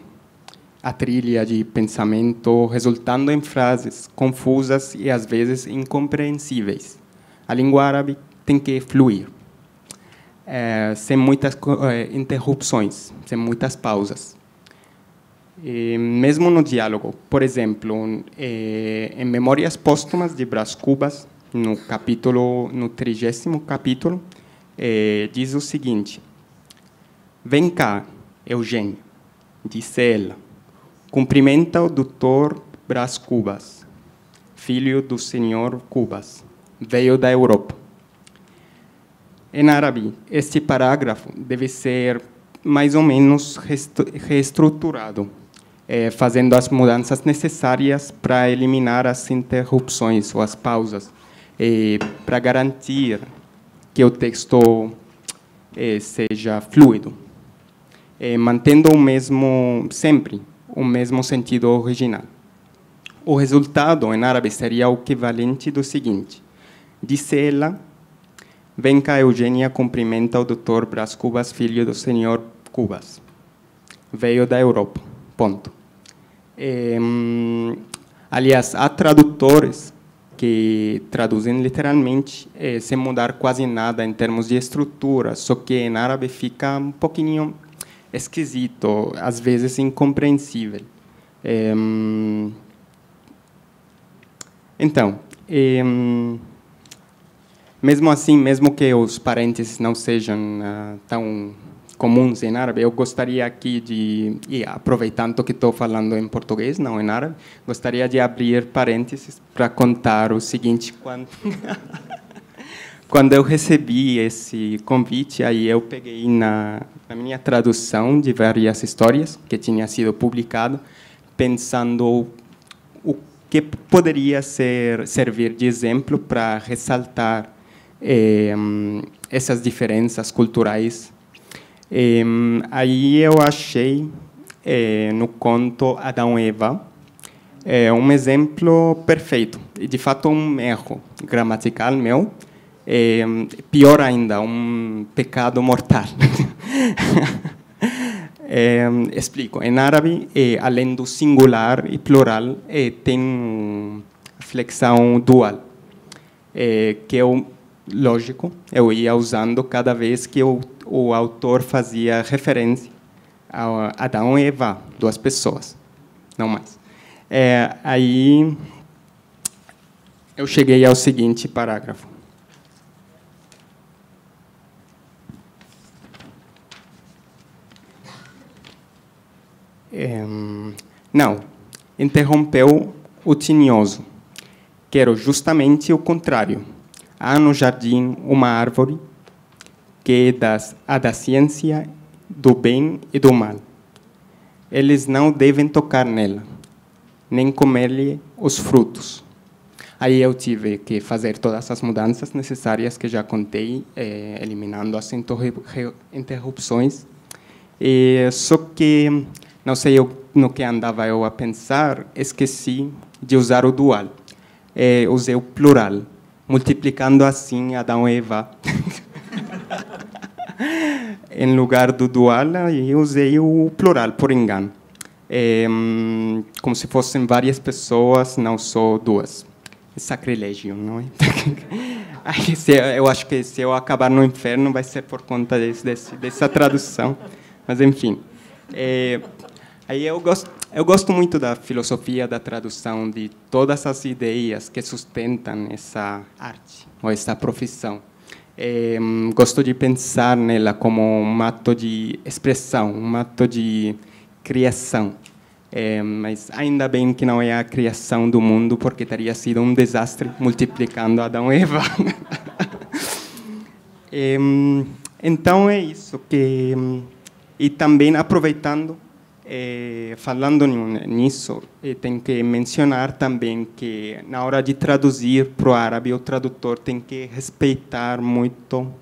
a trilha de pensamento, resultando em frases confusas e, às vezes, incompreensíveis. A língua árabe tem que fluir, sem muitas interrupções, sem muitas pausas. Mesmo no diálogo, por exemplo, em Memórias Póstumas de Brás Cubas, no 30º capítulo, diz o seguinte: vem cá, Eugênia, disse ela, cumprimenta o doutor Brás Cubas, filho do senhor Cubas, veio da Europa. Em árabe, este parágrafo deve ser mais ou menos reestruturado, fazendo as mudanças necessárias para eliminar as interrupções ou as pausas, para garantir que o texto seja fluido, mantendo sempre o mesmo sentido original. O resultado em árabe seria o equivalente do seguinte: disse ela, vem cá, Eugênia, cumprimenta o doutor Brás Cubas, filho do senhor Cubas, veio da Europa, ponto. Aliás, há tradutores que traduzem literalmente sem mudar quase nada em termos de estrutura, só que em árabe fica um pouquinho esquisito, às vezes incompreensível. Então, mesmo assim, mesmo que os parênteses não sejam tão comuns em árabe, eu gostaria aqui e aproveitando que estou falando em português, não em árabe, gostaria de abrir parênteses para contar o seguinte: quando eu recebi esse convite, aí eu peguei na minha tradução de várias histórias que tinha sido publicado, pensando o que poderia servir de exemplo para ressaltar essas diferenças culturais. Aí eu achei no conto Adão e Eva um exemplo perfeito, e de fato um erro gramatical meu, pior ainda, um pecado mortal. Explico. Em árabe, além do singular e plural, tem flexão dual, que lógico, eu ia usando cada vez que o autor fazia referência a Adão e Eva, duas pessoas, não mais. Aí eu cheguei ao seguinte parágrafo: Não, interrompeu o tinhoso. Quero justamente o contrário. Há no jardim uma árvore que é a da ciência, do bem e do mal. Eles não devem tocar nela, nem comer-lhe os frutos. Aí eu tive que fazer todas as mudanças necessárias que já contei, eliminando as interrupções. Só que, não sei no que andava eu a pensar, esqueci de usar o dual. Usei o plural, multiplicando assim Adão e Eva. Em lugar do dual, eu usei o plural, por engano. Como se fossem várias pessoas, não só duas. Sacrilégio, não é? Eu acho que se eu acabar no inferno vai ser por conta dessa tradução. Mas, enfim. Aí eu gosto muito da filosofia da tradução, de todas as ideias que sustentam essa arte, ou essa profissão. Gosto de pensar nela como um ato de expressão, um ato de criação. Mas ainda bem que não é a criação do mundo, porque teria sido um desastre multiplicando Adão e Eva. Então é isso que e também aproveitando, falando nisso, tem que mencionar também que na hora de traduzir para o árabe, o tradutor tem que respeitar muito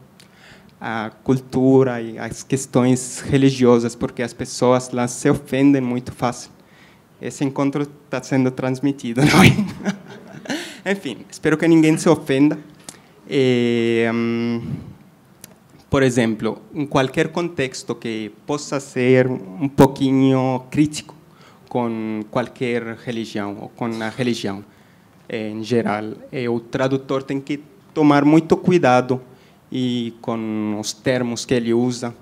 a cultura e as questões religiosas, porque as pessoas lá se ofendem muito fácil. Esse encontro está sendo transmitido, não é? Enfim, espero que ninguém se ofenda. Por exemplo, em qualquer contexto que possa ser um pouquinho crítico com qualquer religião ou com a religião em geral, o tradutor tem que tomar muito cuidado e com os termos que ele usa,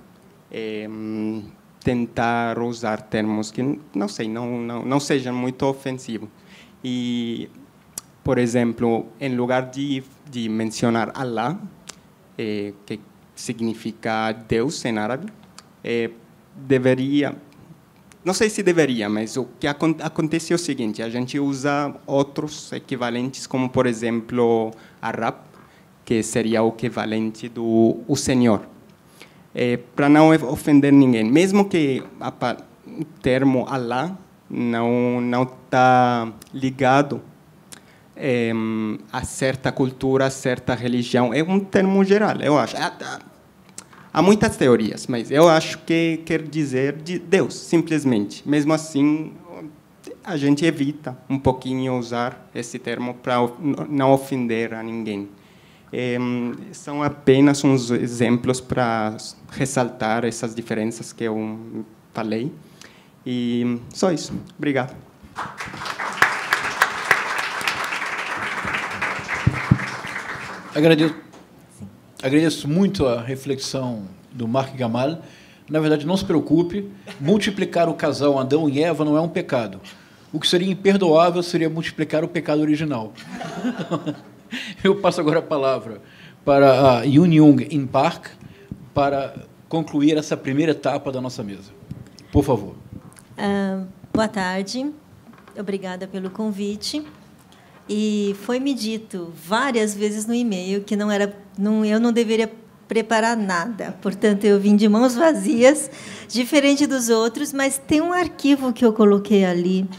tentar usar termos que não sejam muito ofensivos. E, por exemplo, em lugar de mencionar Allah, que significa Deus em árabe, deveria, não sei se deveria, mas o que acontece é o seguinte: a gente usa outros equivalentes, como, por exemplo, Arab, que seria o equivalente do o Senhor. Para não ofender ninguém, mesmo que o termo Allah não está ligado a certa cultura, a certa religião, é um termo geral, eu acho. Há muitas teorias, mas eu acho que quer dizer de Deus, simplesmente. Mesmo assim, a gente evita um pouquinho usar esse termo para não ofender a ninguém. São apenas uns exemplos para ressaltar essas diferenças que eu falei. E só isso. Obrigado. Agradeço muito a reflexão do Marc Gamal. Na verdade, não se preocupe, multiplicar o casal Adão e Eva não é um pecado. O que seria imperdoável seria multiplicar o pecado original. Eu passo agora a palavra para a Yoon Young-in Park para concluir essa primeira etapa da nossa mesa. Por favor. Boa tarde. Obrigada pelo convite. E foi-me dito várias vezes no e-mail que eu não deveria preparar nada. Portanto, eu vim de mãos vazias, diferente dos outros, mas tem um arquivo que eu coloquei ali.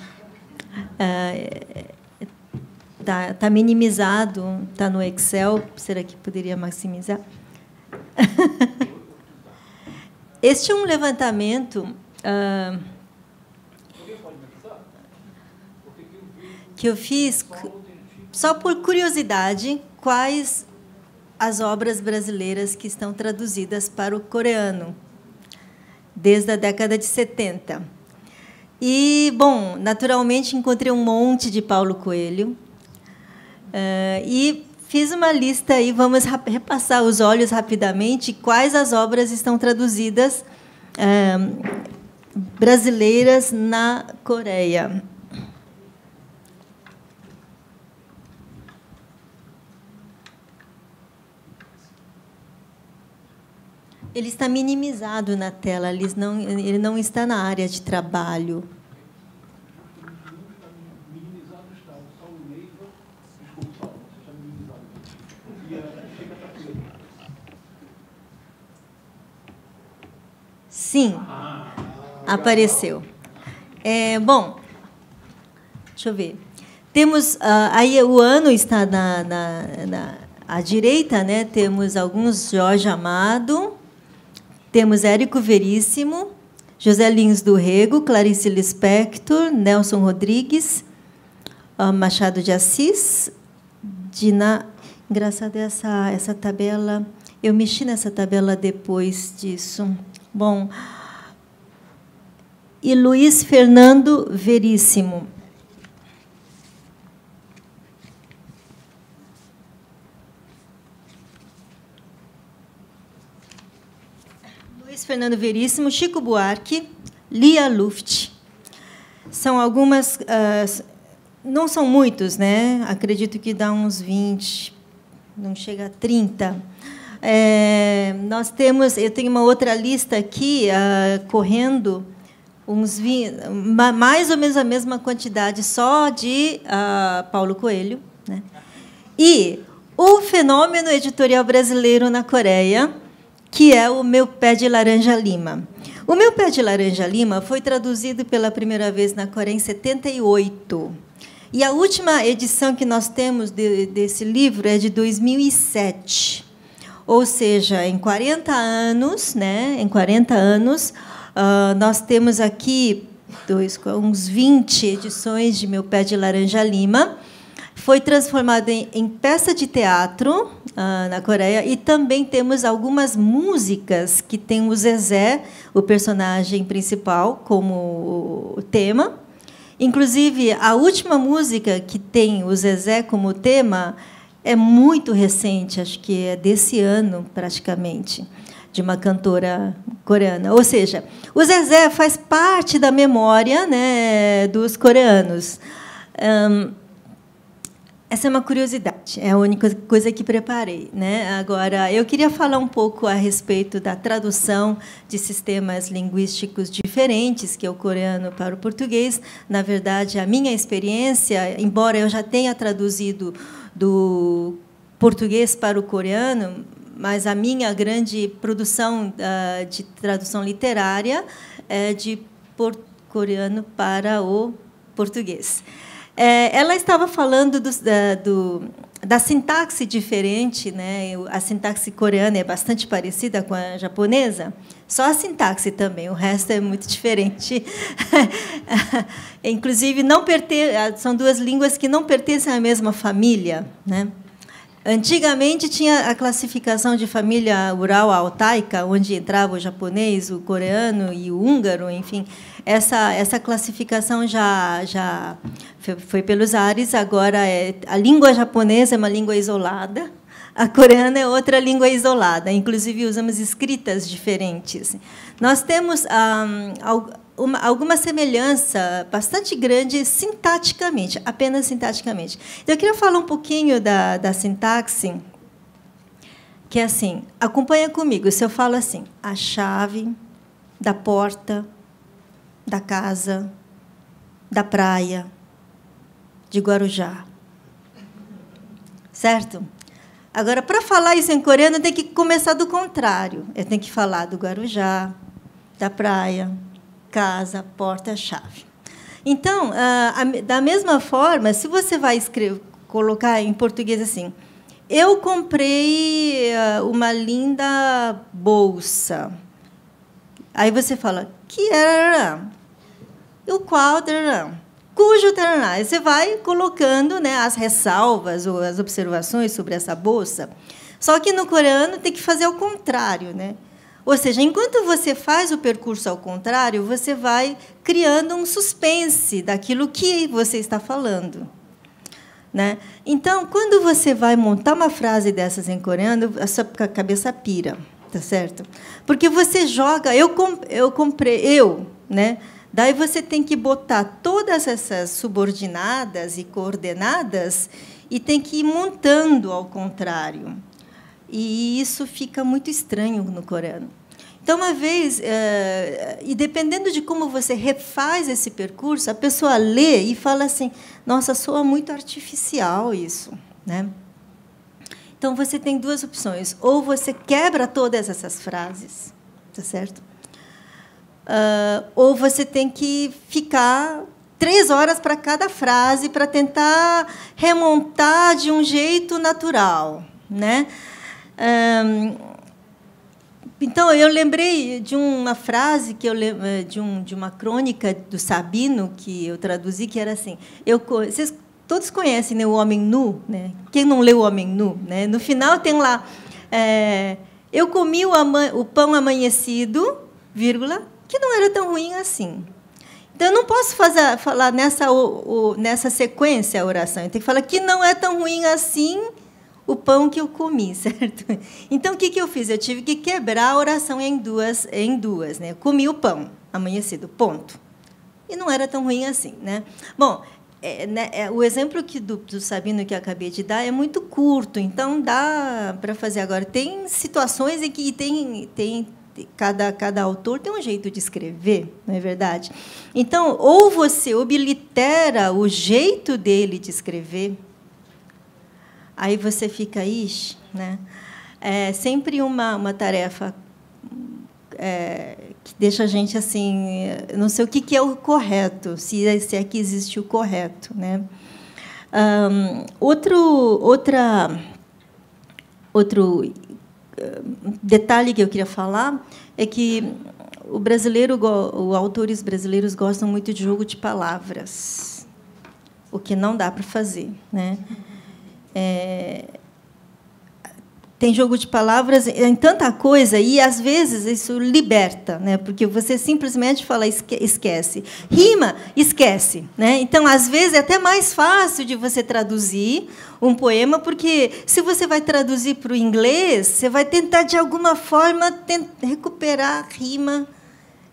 Tá minimizado, está no Excel. Será que poderia maximizar? Este é um levantamento que eu fiz só por curiosidade, quais as obras brasileiras que estão traduzidas para o coreano desde a década de 70. E, bom, naturalmente encontrei um monte de Paulo Coelho, e fiz uma lista aí, vamos repassar os olhos rapidamente, quais as obras estão traduzidas brasileiras na Coreia. Ele está minimizado na tela, ele não está na área de trabalho. Sim, apareceu. Bom, deixa eu ver. Temos, aí o ano está à direita, né? Temos alguns: Jorge Amado, temos Érico Veríssimo, José Lins do Rego, Clarice Lispector, Nelson Rodrigues, Machado de Assis, Dina. Engraçado essa tabela. Eu mexi nessa tabela depois disso. Bom, e Luiz Fernando Veríssimo. Luiz Fernando Veríssimo, Chico Buarque, Lia Luft. São algumas, não são muitos, né? Acredito que dá uns 20, não chega a 30. Nós temos, eu tenho uma outra lista aqui, correndo, uns 20, mais ou menos a mesma quantidade, só de Paulo Coelho, né? E o fenômeno editorial brasileiro na Coreia, que é o Meu Pé de Laranja Lima. O Meu Pé de Laranja Lima foi traduzido pela primeira vez na Coreia em 78. E a última edição que nós temos desse livro é de 2007. Ou seja, em 40 anos, né? Em 40 anos, nós temos aqui uns 20 edições de Meu Pé de Laranja Lima. Foi transformado em peça de teatro na Coreia, e também temos algumas músicas que tem o Zezé, o personagem principal, como tema. Inclusive, a última música que tem o Zezé como tema é muito recente, acho que é desse ano, praticamente, de uma cantora coreana. Ou seja, o Zezé faz parte da memória, né, dos coreanos. Essa é uma curiosidade, é a única coisa que preparei, né? Agora, eu queria falar um pouco a respeito da tradução de sistemas linguísticos diferentes, que é o coreano para o português. Na verdade, a minha experiência, embora eu já tenha traduzido do português para o coreano, mas a minha grande produção de tradução literária é de coreano para o português. Ela estava falando da sintaxe diferente, né? A sintaxe coreana é bastante parecida com a japonesa, só a sintaxe também, o resto é muito diferente. Inclusive, são duas línguas que não pertencem à mesma família, né? Antigamente, tinha a classificação de família ural-altaica, onde entrava o japonês, o coreano e o húngaro, enfim. Essa classificação já foi pelos ares. Agora, a língua japonesa é uma língua isolada, a coreana é outra língua isolada. Inclusive, usamos escritas diferentes. Nós temos alguma semelhança bastante grande sintaticamente, apenas sintaticamente. Então, eu queria falar um pouquinho da sintaxe, que é assim, acompanha comigo, se eu falo assim, a chave da porta, da casa, da praia, de Guarujá. Certo? Agora, para falar isso em coreano, eu tenho que começar do contrário. Eu tenho que falar do Guarujá, da praia, casa, porta, chave. Então, da mesma forma, se você vai colocar em português assim, eu comprei uma linda bolsa. Aí você fala, que era o qual, cujo, aí você vai colocando, né, as ressalvas ou as observações sobre essa bolsa. Só que no coreano tem que fazer ao contrário, né? Ou seja, enquanto você faz o percurso ao contrário, você vai criando um suspense daquilo que você está falando, né? Então, quando você vai montar uma frase dessas em coreano, a sua cabeça pira, tá certo? Porque você joga, eu comprei, né? Daí você tem que botar todas essas subordinadas e coordenadas e tem que ir montando ao contrário. E isso fica muito estranho no coreano. Então, uma vez, e dependendo de como você refaz esse percurso, a pessoa lê e fala assim, nossa, soa muito artificial isso, né? Então, você tem duas opções. Ou você quebra todas essas frases, tá certo? Ou você tem que ficar 3 horas para cada frase para tentar remontar de um jeito natural, né? Então, eu lembrei de uma frase que de uma crônica do Sabino que eu traduzi, que era assim: vocês todos conhecem, né, o Homem Nu, né? Quem não leu o Homem Nu, né? No final tem lá: eu comi o pão amanhecido, vírgula, que não era tão ruim assim. Então, eu não posso falar nessa sequência a oração. Eu tenho que falar que não é tão ruim assim o pão que eu comi, certo? Então, o que eu fiz? Eu tive que quebrar a oração em duas, né? Comi o pão amanhecido, ponto. E não era tão ruim assim, né? Bom, o exemplo do Sabino que eu acabei de dar é muito curto, então dá para fazer agora. Tem situações em que cada autor tem um jeito de escrever, não é verdade? Então, ou você oblitera o jeito dele de escrever, aí você fica, ixi, né? É sempre uma tarefa que deixa a gente assim, não sei o que é o correto, se é que existe o correto, né? Outro detalhe que eu queria falar é que os autores brasileiros gostam muito de jogo de palavras, o que não dá para fazer, né? Tem jogo de palavras em tanta coisa e às vezes isso liberta, né? Porque você simplesmente fala esquece, rima, esquece, né? Então às vezes é até mais fácil de você traduzir um poema, porque se você vai traduzir para o inglês, você vai tentar de alguma forma recuperar a rima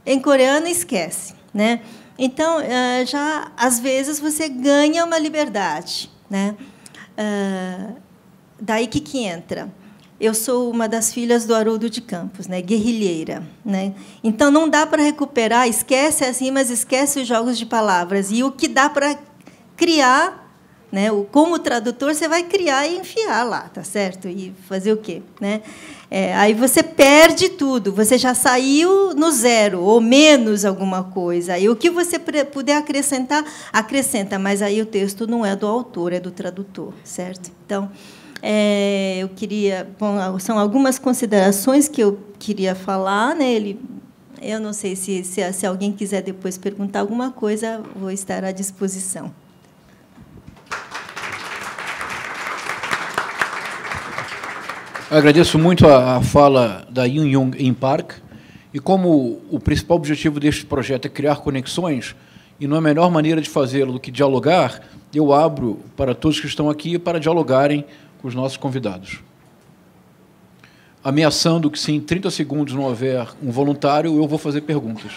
em coreano e esquece, né? Então já às vezes você ganha uma liberdade, né? Daí que entra. Eu sou uma das filhas do Haroldo de Campos, né, guerrilheira, né? Então não dá para recuperar, esquece as rimas, esquece os jogos de palavras. E o que dá para criar, né, como tradutor, você vai criar e enfiar lá, tá certo? E fazer o quê, né? Aí você perde tudo, você já saiu no zero ou menos alguma coisa. E o que você puder acrescentar, acrescenta, mas aí o texto não é do autor, é do tradutor, certo? Então, eu queria... Bom, são algumas considerações que eu queria falar, né? Eu não sei se alguém quiser depois perguntar alguma coisa, vou estar à disposição. Eu agradeço muito a fala da Yoon Young-in Park, e como o principal objetivo deste projeto é criar conexões, e não há melhor maneira de fazê-lo do que dialogar, eu abro para todos que estão aqui para dialogarem com os nossos convidados. Ameaçando que, se em 30 segundos não houver um voluntário, eu vou fazer perguntas.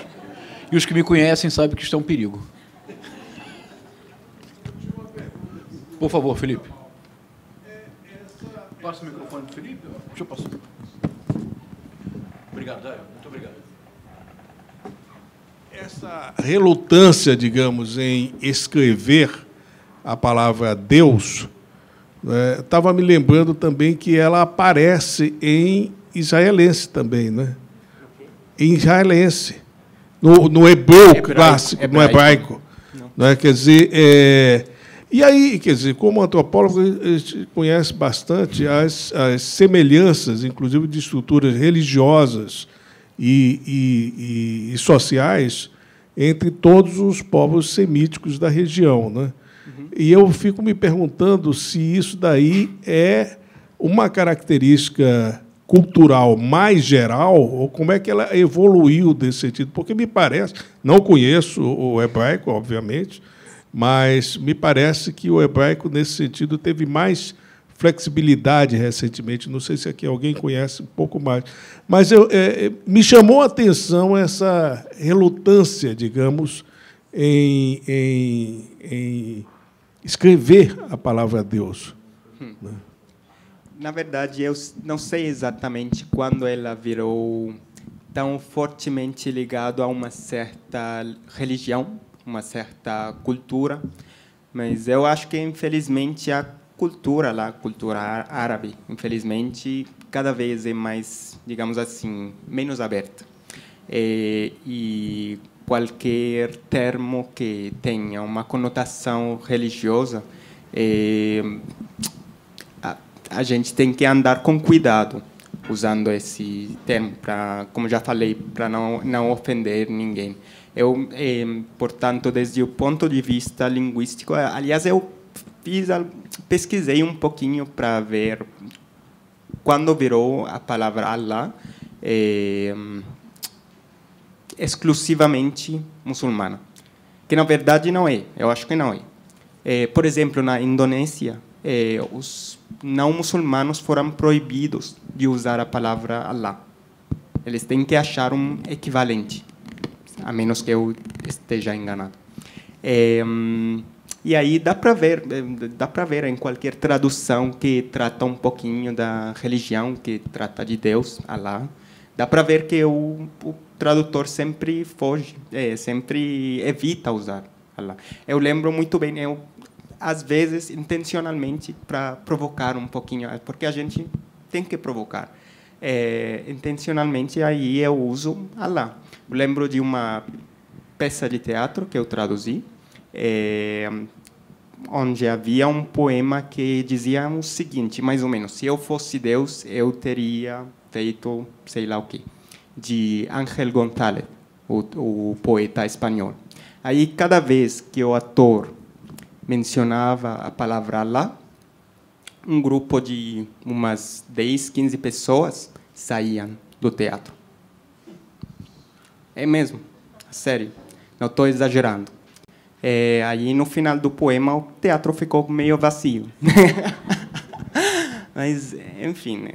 E os que me conhecem sabem que isto é um perigo. Por favor, Felipe. Passa o microfone para o Felipe. Deixa eu passar. Obrigado, Daio. Muito obrigado. Essa relutância, digamos, em escrever a palavra Deus, estava me lembrando também que ela aparece em israelense também, né? Em israelense, no hebreu clássico, no hebraico. Né? Quer dizer, e aí, quer dizer, como antropólogo, a gente conhece bastante as semelhanças, inclusive de estruturas religiosas e sociais entre todos os povos semíticos da região, né? E eu fico me perguntando se isso daí é uma característica cultural mais geral, ou como é que ela evoluiu desse sentido. Porque me parece, não conheço o hebraico, obviamente, mas me parece que o hebraico, nesse sentido, teve mais flexibilidade recentemente. Não sei se aqui alguém conhece um pouco mais. Mas me chamou a atenção essa relutância, digamos, em escrever a palavra Deus. Na verdade, eu não sei exatamente quando ela virou tão fortemente ligada a uma certa religião, uma certa cultura, mas eu acho que, infelizmente, a cultura lá, cultura árabe, infelizmente, cada vez é mais, digamos assim, menos aberta. E qualquer termo que tenha uma conotação religiosa, a gente tem que andar com cuidado usando esse termo, como já falei, para não ofender ninguém. Portanto, desde o ponto de vista linguístico, aliás, eu pesquisei um pouquinho para ver quando virou a palavra Allah exclusivamente muçulmana, que na verdade não é. Eu acho que não é. Por exemplo, na Indonésia, os não muçulmanos foram proibidos de usar a palavra Allah. Eles têm que achar um equivalente, a menos que eu esteja enganado. E aí dá para ver em qualquer tradução que trata um pouquinho da religião, que trata de Deus, Allah, dá para ver que o tradutor sempre foge, sempre evita usar Allah. Eu lembro muito bem, às vezes intencionalmente para provocar um pouquinho, porque a gente tem que provocar. Intencionalmente aí eu uso Allah. Eu lembro de uma peça de teatro que eu traduzi, onde havia um poema que dizia o seguinte, mais ou menos: se eu fosse Deus, eu teria feito sei lá o quê, de Ángel González, o poeta espanhol. Aí, cada vez que o ator mencionava a palavra Allah, um grupo de umas 10, 15 pessoas saíam do teatro. É mesmo, sério, não estou exagerando. Aí, no final do poema, o teatro ficou meio vazio. Mas, enfim, né?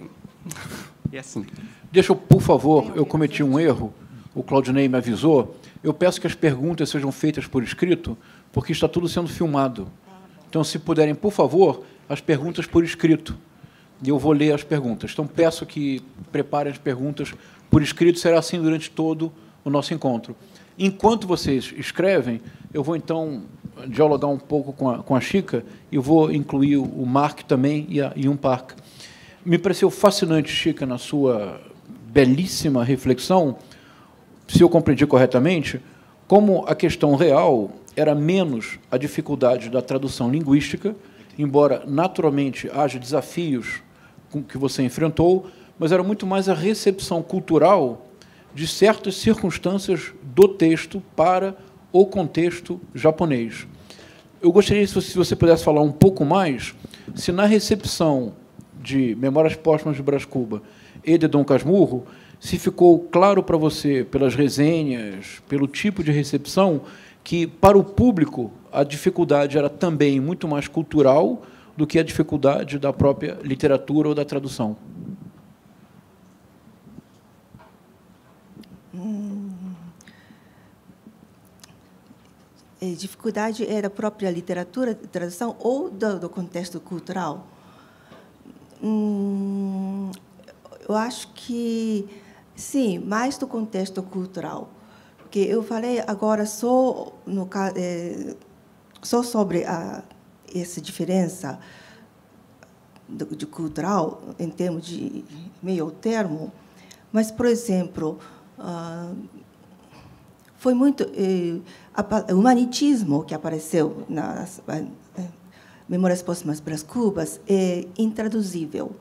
É assim. Deixa eu, por favor, eu cometi um erro, o Claudinei me avisou, eu peço que as perguntas sejam feitas por escrito, porque está tudo sendo filmado. Então, se puderem, por favor, as perguntas por escrito. E eu vou ler as perguntas. Então, peço que preparem as perguntas por escrito, será assim durante todo o nosso encontro. Enquanto vocês escrevem, eu vou, então, dialogar um pouco com a Chica e vou incluir o Mark também e um Park. Me pareceu fascinante, Chica, na sua belíssima reflexão, se eu compreendi corretamente, como a questão real era menos a dificuldade da tradução linguística, embora naturalmente haja desafios com que você enfrentou, mas era muito mais a recepção cultural de certas circunstâncias do texto para o contexto japonês. Eu gostaria, se você pudesse falar um pouco mais, se na recepção de Memórias Póstumas de Brás Cuba e de Dom Casmurro, se ficou claro para você, pelas resenhas, pelo tipo de recepção, que, para o público, a dificuldade era também muito mais cultural do que a dificuldade da própria literatura ou da tradução. Dificuldade era a própria literatura, tradução, ou do contexto cultural? Eu acho que, sim, mais do contexto cultural. Porque eu falei agora só sobre essa diferença de cultural, em termos de meio termo, mas, por exemplo, foi muito o humanitismo que apareceu nas Memórias Póstumas Brás Cubas é intraduzível,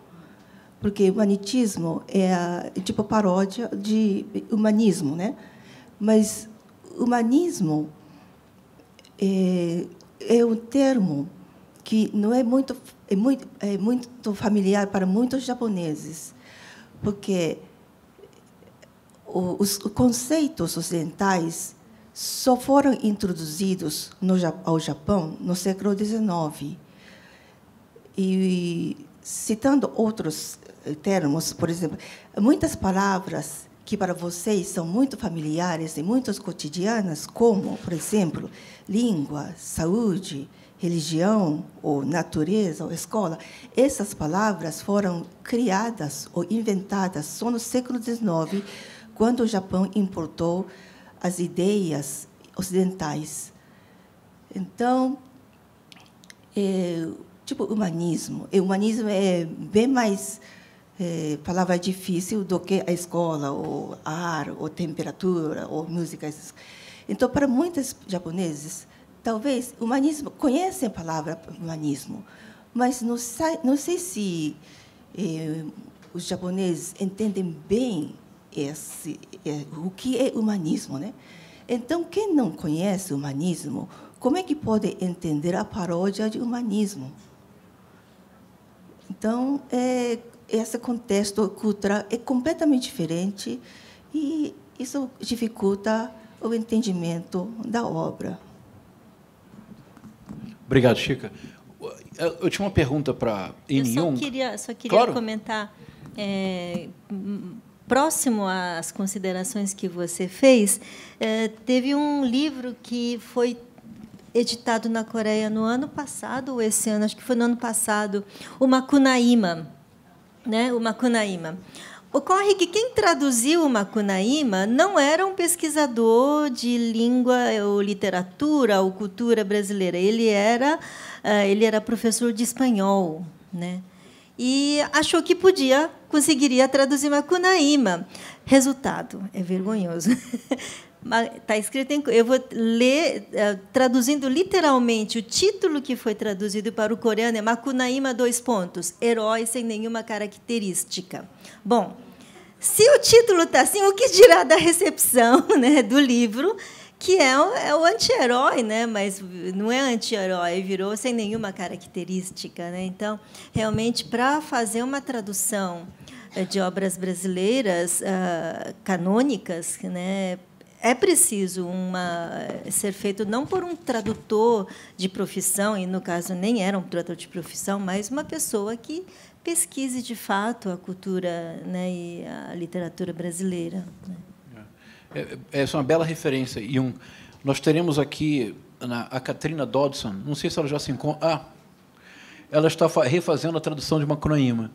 porque o humanitismo é tipo paródia de humanismo, né? Mas humanismo é um termo que não é muito familiar para muitos japoneses, porque os conceitos ocidentais só foram introduzidos ao Japão no século XIX. E, citando outros termos, por exemplo, muitas palavras que para vocês são muito familiares e muito cotidianas, como, por exemplo, língua, saúde, religião, ou natureza, ou escola, essas palavras foram criadas ou inventadas só no século XIX, quando o Japão importou as ideias ocidentais. Então, tipo humanismo. E humanismo é bem mais palavra difícil do que a escola, ou ar, ou temperatura, ou música. Então, para muitos japoneses, talvez humanismo conhecem a palavra humanismo, mas não sei se os japoneses entendem bem o que é humanismo, né? Então, quem não conhece o humanismo, como é que pode entender a paródia de humanismo? Então, esse contexto cultural é completamente diferente e isso dificulta o entendimento da obra. Obrigado, Chica. Eu tinha uma pergunta para In Young. Só queria claro. Comentar, próximo às considerações que você fez, teve um livro que foi editado na Coreia no ano passado, ou esse ano, acho que foi no ano passado, o Macunaíma. Né? O Macunaíma. Ocorre que quem traduziu o Macunaíma não era um pesquisador de língua ou literatura ou cultura brasileira. Ele era professor de espanhol, né? E achou que conseguiria traduzir Macunaíma. Resultado, é vergonhoso. Está escrito eu vou ler, traduzindo literalmente, o título que foi traduzido para o coreano é Macunaíma, : herói sem nenhuma característica. Bom, se o título está assim, o que dirá da recepção, né, do livro, que é o anti-herói, né, mas não é anti-herói, virou sem nenhuma característica. Né? Então, realmente, para fazer uma tradução de obras brasileiras canônicas, né, é preciso ser feito não por um tradutor de profissão, e, no caso, nem era um tradutor de profissão, mas uma pessoa que pesquise, de fato, a cultura, né, e a literatura brasileira. Né? Essa é uma bela referência. E nós teremos aqui a Katrina Dodson, não sei se ela já se encontra... ela está refazendo a tradução de Macunaíma.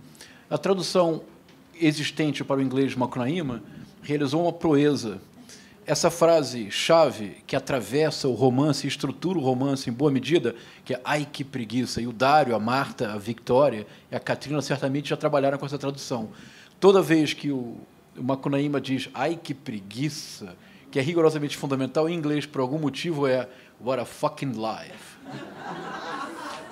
A tradução existente para o inglês de Macunaíma realizou uma proeza. Essa frase-chave que atravessa o romance, estrutura o romance em boa medida, que é "ai, que preguiça", e o Dário, a Marta, a Victória e a Katrina certamente já trabalharam com essa tradução. Toda vez que o Macunaíma diz "ai, que preguiça", que é rigorosamente fundamental, em inglês, por algum motivo, é "what a fucking life".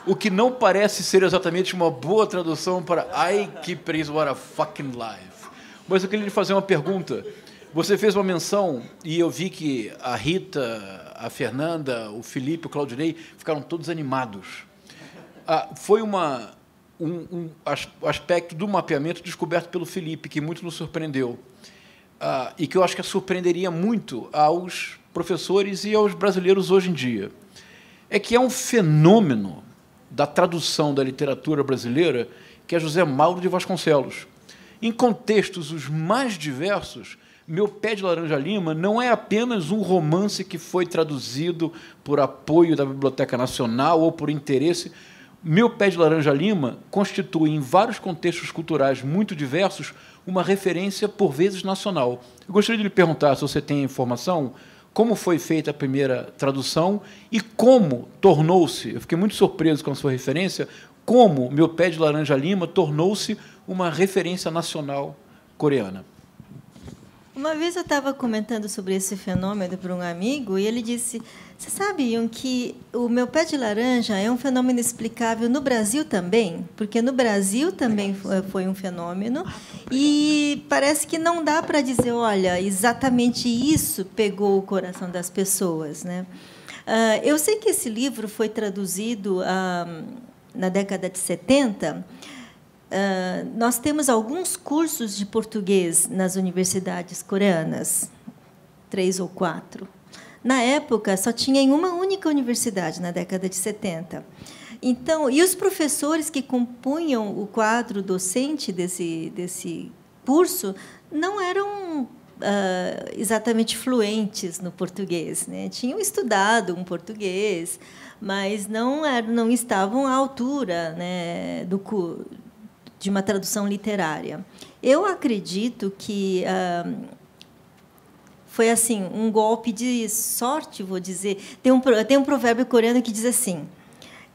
O que não parece ser exatamente uma boa tradução para "ai, que preguiça, what a fucking life". Mas eu queria lhe fazer uma pergunta. Você fez uma menção, e eu vi que a Rita, a Fernanda, o Felipe, o Claudinei ficaram todos animados. Foi um aspecto do mapeamento descoberto pelo Felipe, que muito nos surpreendeu, e que eu acho que surpreenderia muito aos professores e aos brasileiros hoje em dia. É que é um fenômeno da tradução da literatura brasileira que é José Mauro de Vasconcelos. Em contextos os mais diversos, Meu Pé de Laranja Lima não é apenas um romance que foi traduzido por apoio da Biblioteca Nacional ou por interesse. Meu Pé de Laranja Lima constitui, em vários contextos culturais muito diversos, uma referência, por vezes, nacional. Eu gostaria de lhe perguntar, se você tem informação, como foi feita a primeira tradução e como tornou-se, eu fiquei muito surpreso com a sua referência, como Meu Pé de Laranja Lima tornou-se uma referência nacional coreana. Uma vez eu estava comentando sobre esse fenômeno para um amigo e ele disse: "Você sabiam que o Meu Pé de Laranja é um fenômeno explicável no Brasil também? Porque no Brasil também foi um fenômeno e parece que não dá para dizer, olha, exatamente isso pegou o coração das pessoas, né?" Eu sei que esse livro foi traduzido na década de 70. Nós temos alguns cursos de português nas universidades coreanas, 3 ou 4. Na época, só tinha em uma única universidade, na década de 70. Então, e os professores que compunham o quadro docente desse curso não eram exatamente fluentes no português, né? Tinham estudado um português, mas não estavam à altura, né, de uma tradução literária. Eu acredito que foi assim um golpe de sorte, vou dizer. Tem um provérbio coreano que diz assim: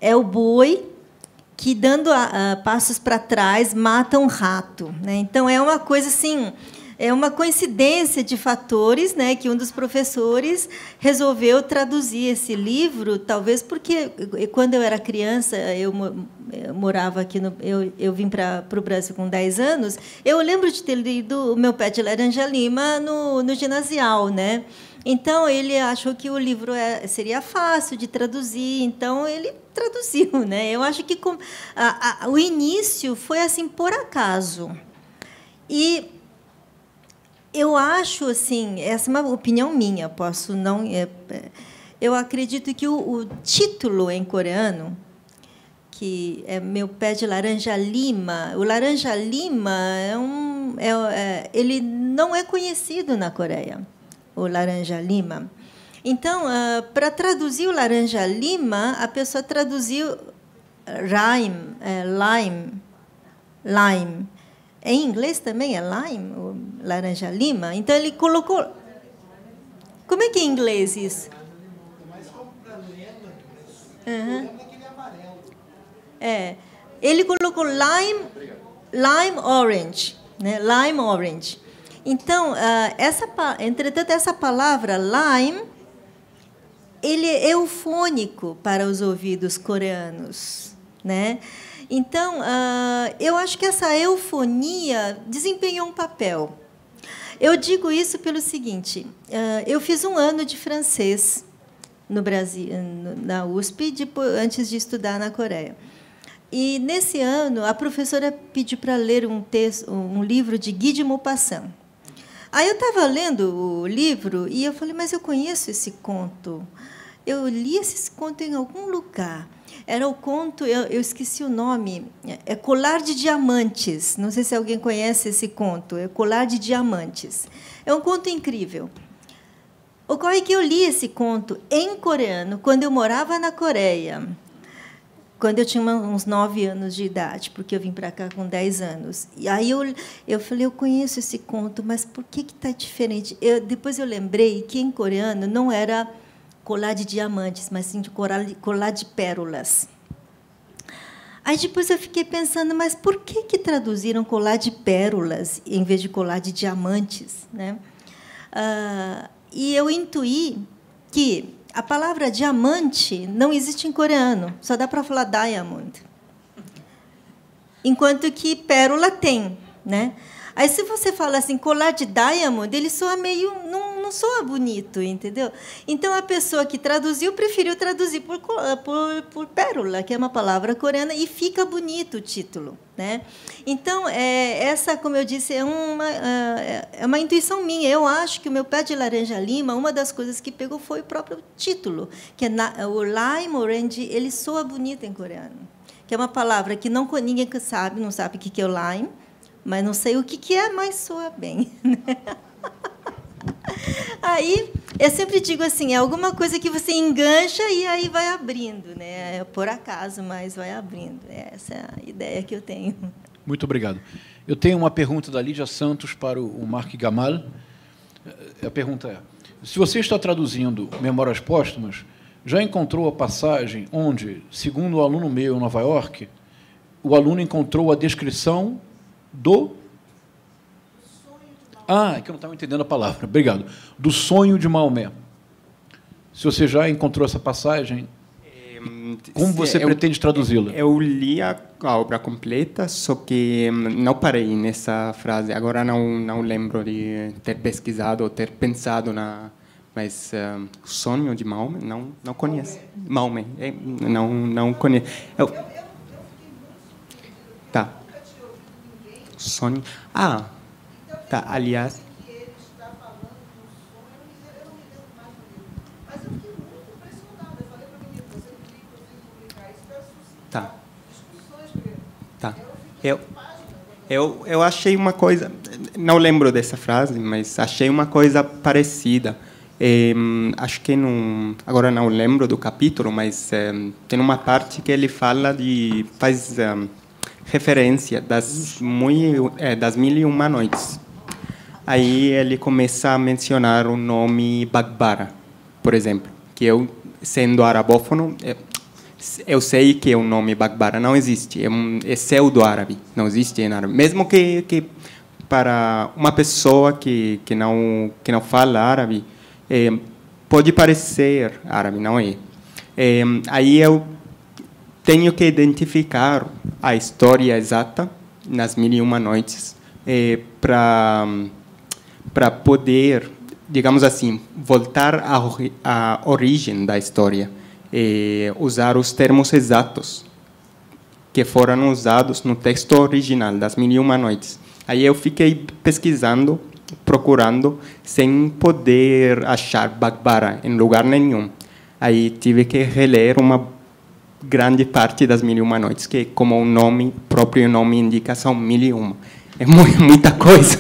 é o boi que, dando passos para trás, mata um rato, né? Então, é uma coisa assim, é uma coincidência de fatores, né, que um dos professores resolveu traduzir esse livro, talvez porque, quando eu era criança, eu morava aqui, eu vim para o Brasil com 10 anos, eu lembro de ter lido O Meu Pé de Laranja Lima no ginasial, né? Então, ele achou que o livro seria fácil de traduzir, então ele traduziu, né? Eu acho que o início foi assim por acaso. E eu acho assim, essa é uma opinião minha, posso não. Eu acredito que o título em coreano, que é Meu Pé de Laranja Lima, o laranja lima ele não é conhecido na Coreia, o laranja lima. Então, para traduzir o laranja lima, a pessoa traduziu lime. Em inglês também é lime, ou laranja lima. Então, ele colocou... Como é que é em inglês isso? Ele colocou lime orange, né? Lime orange. Então, entretanto, essa palavra lime, ele é eufônico para os ouvidos coreanos, né? Então, eu acho que essa eufonia desempenhou um papel. Eu digo isso pelo seguinte, eu fiz 1 ano de francês no Brasil, na USP, antes de estudar na Coreia. E, nesse ano, a professora pediu para ler um livro de Guy de Maupassant. Aí eu estava lendo o livro e eu falei, mas eu conheço esse conto. Eu li esse conto em algum lugar. Era o conto, eu esqueci o nome, é Colar de Diamantes. Não sei se alguém conhece esse conto, é Colar de Diamantes. É um conto incrível. Ocorre que eu li esse conto em coreano quando eu morava na Coreia, quando eu tinha uns 9 anos de idade, porque eu vim para cá com 10 anos. E aí eu falei, eu conheço esse conto, mas por que está diferente? Depois eu lembrei que, em coreano, não era colar de diamantes, mas sim de colar de pérolas. Aí depois eu fiquei pensando, mas por que traduziram colar de pérolas em vez de colar de diamantes, né? E eu intuí que a palavra diamante não existe em coreano, só dá para falar diamond. Enquanto que pérola tem, né? Aí, se você fala assim, colar de diamond, ele soa meio... não soa bonito, entendeu? Então, a pessoa que traduziu preferiu traduzir por pérola, que é uma palavra coreana, e fica bonito o título, né? Então, essa, como eu disse, é uma intuição minha. Eu acho que O Meu Pé de Laranja Lima, uma das coisas que pegou foi o próprio título, que é o lime orange, ele soa bonito em coreano, que é uma palavra que ninguém sabe, não sabe o que é o lime, mas não sei o que é, mas soa bem. Aí, eu sempre digo assim, é alguma coisa que você engancha e aí vai abrindo, né? É por acaso, mas vai abrindo. Essa é a ideia que eu tenho. Muito obrigado. Eu tenho uma pergunta da Lídia Santos para o Mark Gamal. A pergunta é, se você está traduzindo Memórias Póstumas, já encontrou a passagem onde, segundo o aluno meu em Nova York, o aluno encontrou a descrição do... é que eu não estava entendendo a palavra. Obrigado. Do sonho de Maomé. Se você já encontrou essa passagem, como você pretende traduzi-la? Eu li a obra completa, só que não parei nessa frase. Agora não lembro de ter pesquisado ou ter pensado na... Mas sonho de Maomé, não conheço. Maomé, não conheço. Tá. Sonho... Tá, aliás... Tá. Eu achei uma coisa... Não lembro dessa frase, mas achei uma coisa parecida. Acho que agora não lembro do capítulo, mas tem uma parte que ele fala faz referência das 1001 noites. Aí ele começa a mencionar o nome Bagbara, por exemplo, que eu, sendo arabófono, eu sei que o nome Bakbara não existe, é pseudo-árabe, não existe em árabe. Mesmo que para uma pessoa que não fala árabe, pode parecer árabe, não é? Aí eu tenho que identificar a história exata nas 1001 Noites para poder, digamos assim, voltar à origem da história, usar os termos exatos que foram usados no texto original das 1001 Noites. Aí eu fiquei pesquisando, procurando, sem poder achar Bakbara em lugar nenhum. Aí tive que reler uma grande parte das 1001 Noites, que, como o próprio nome indica, são 1001. É muita coisa.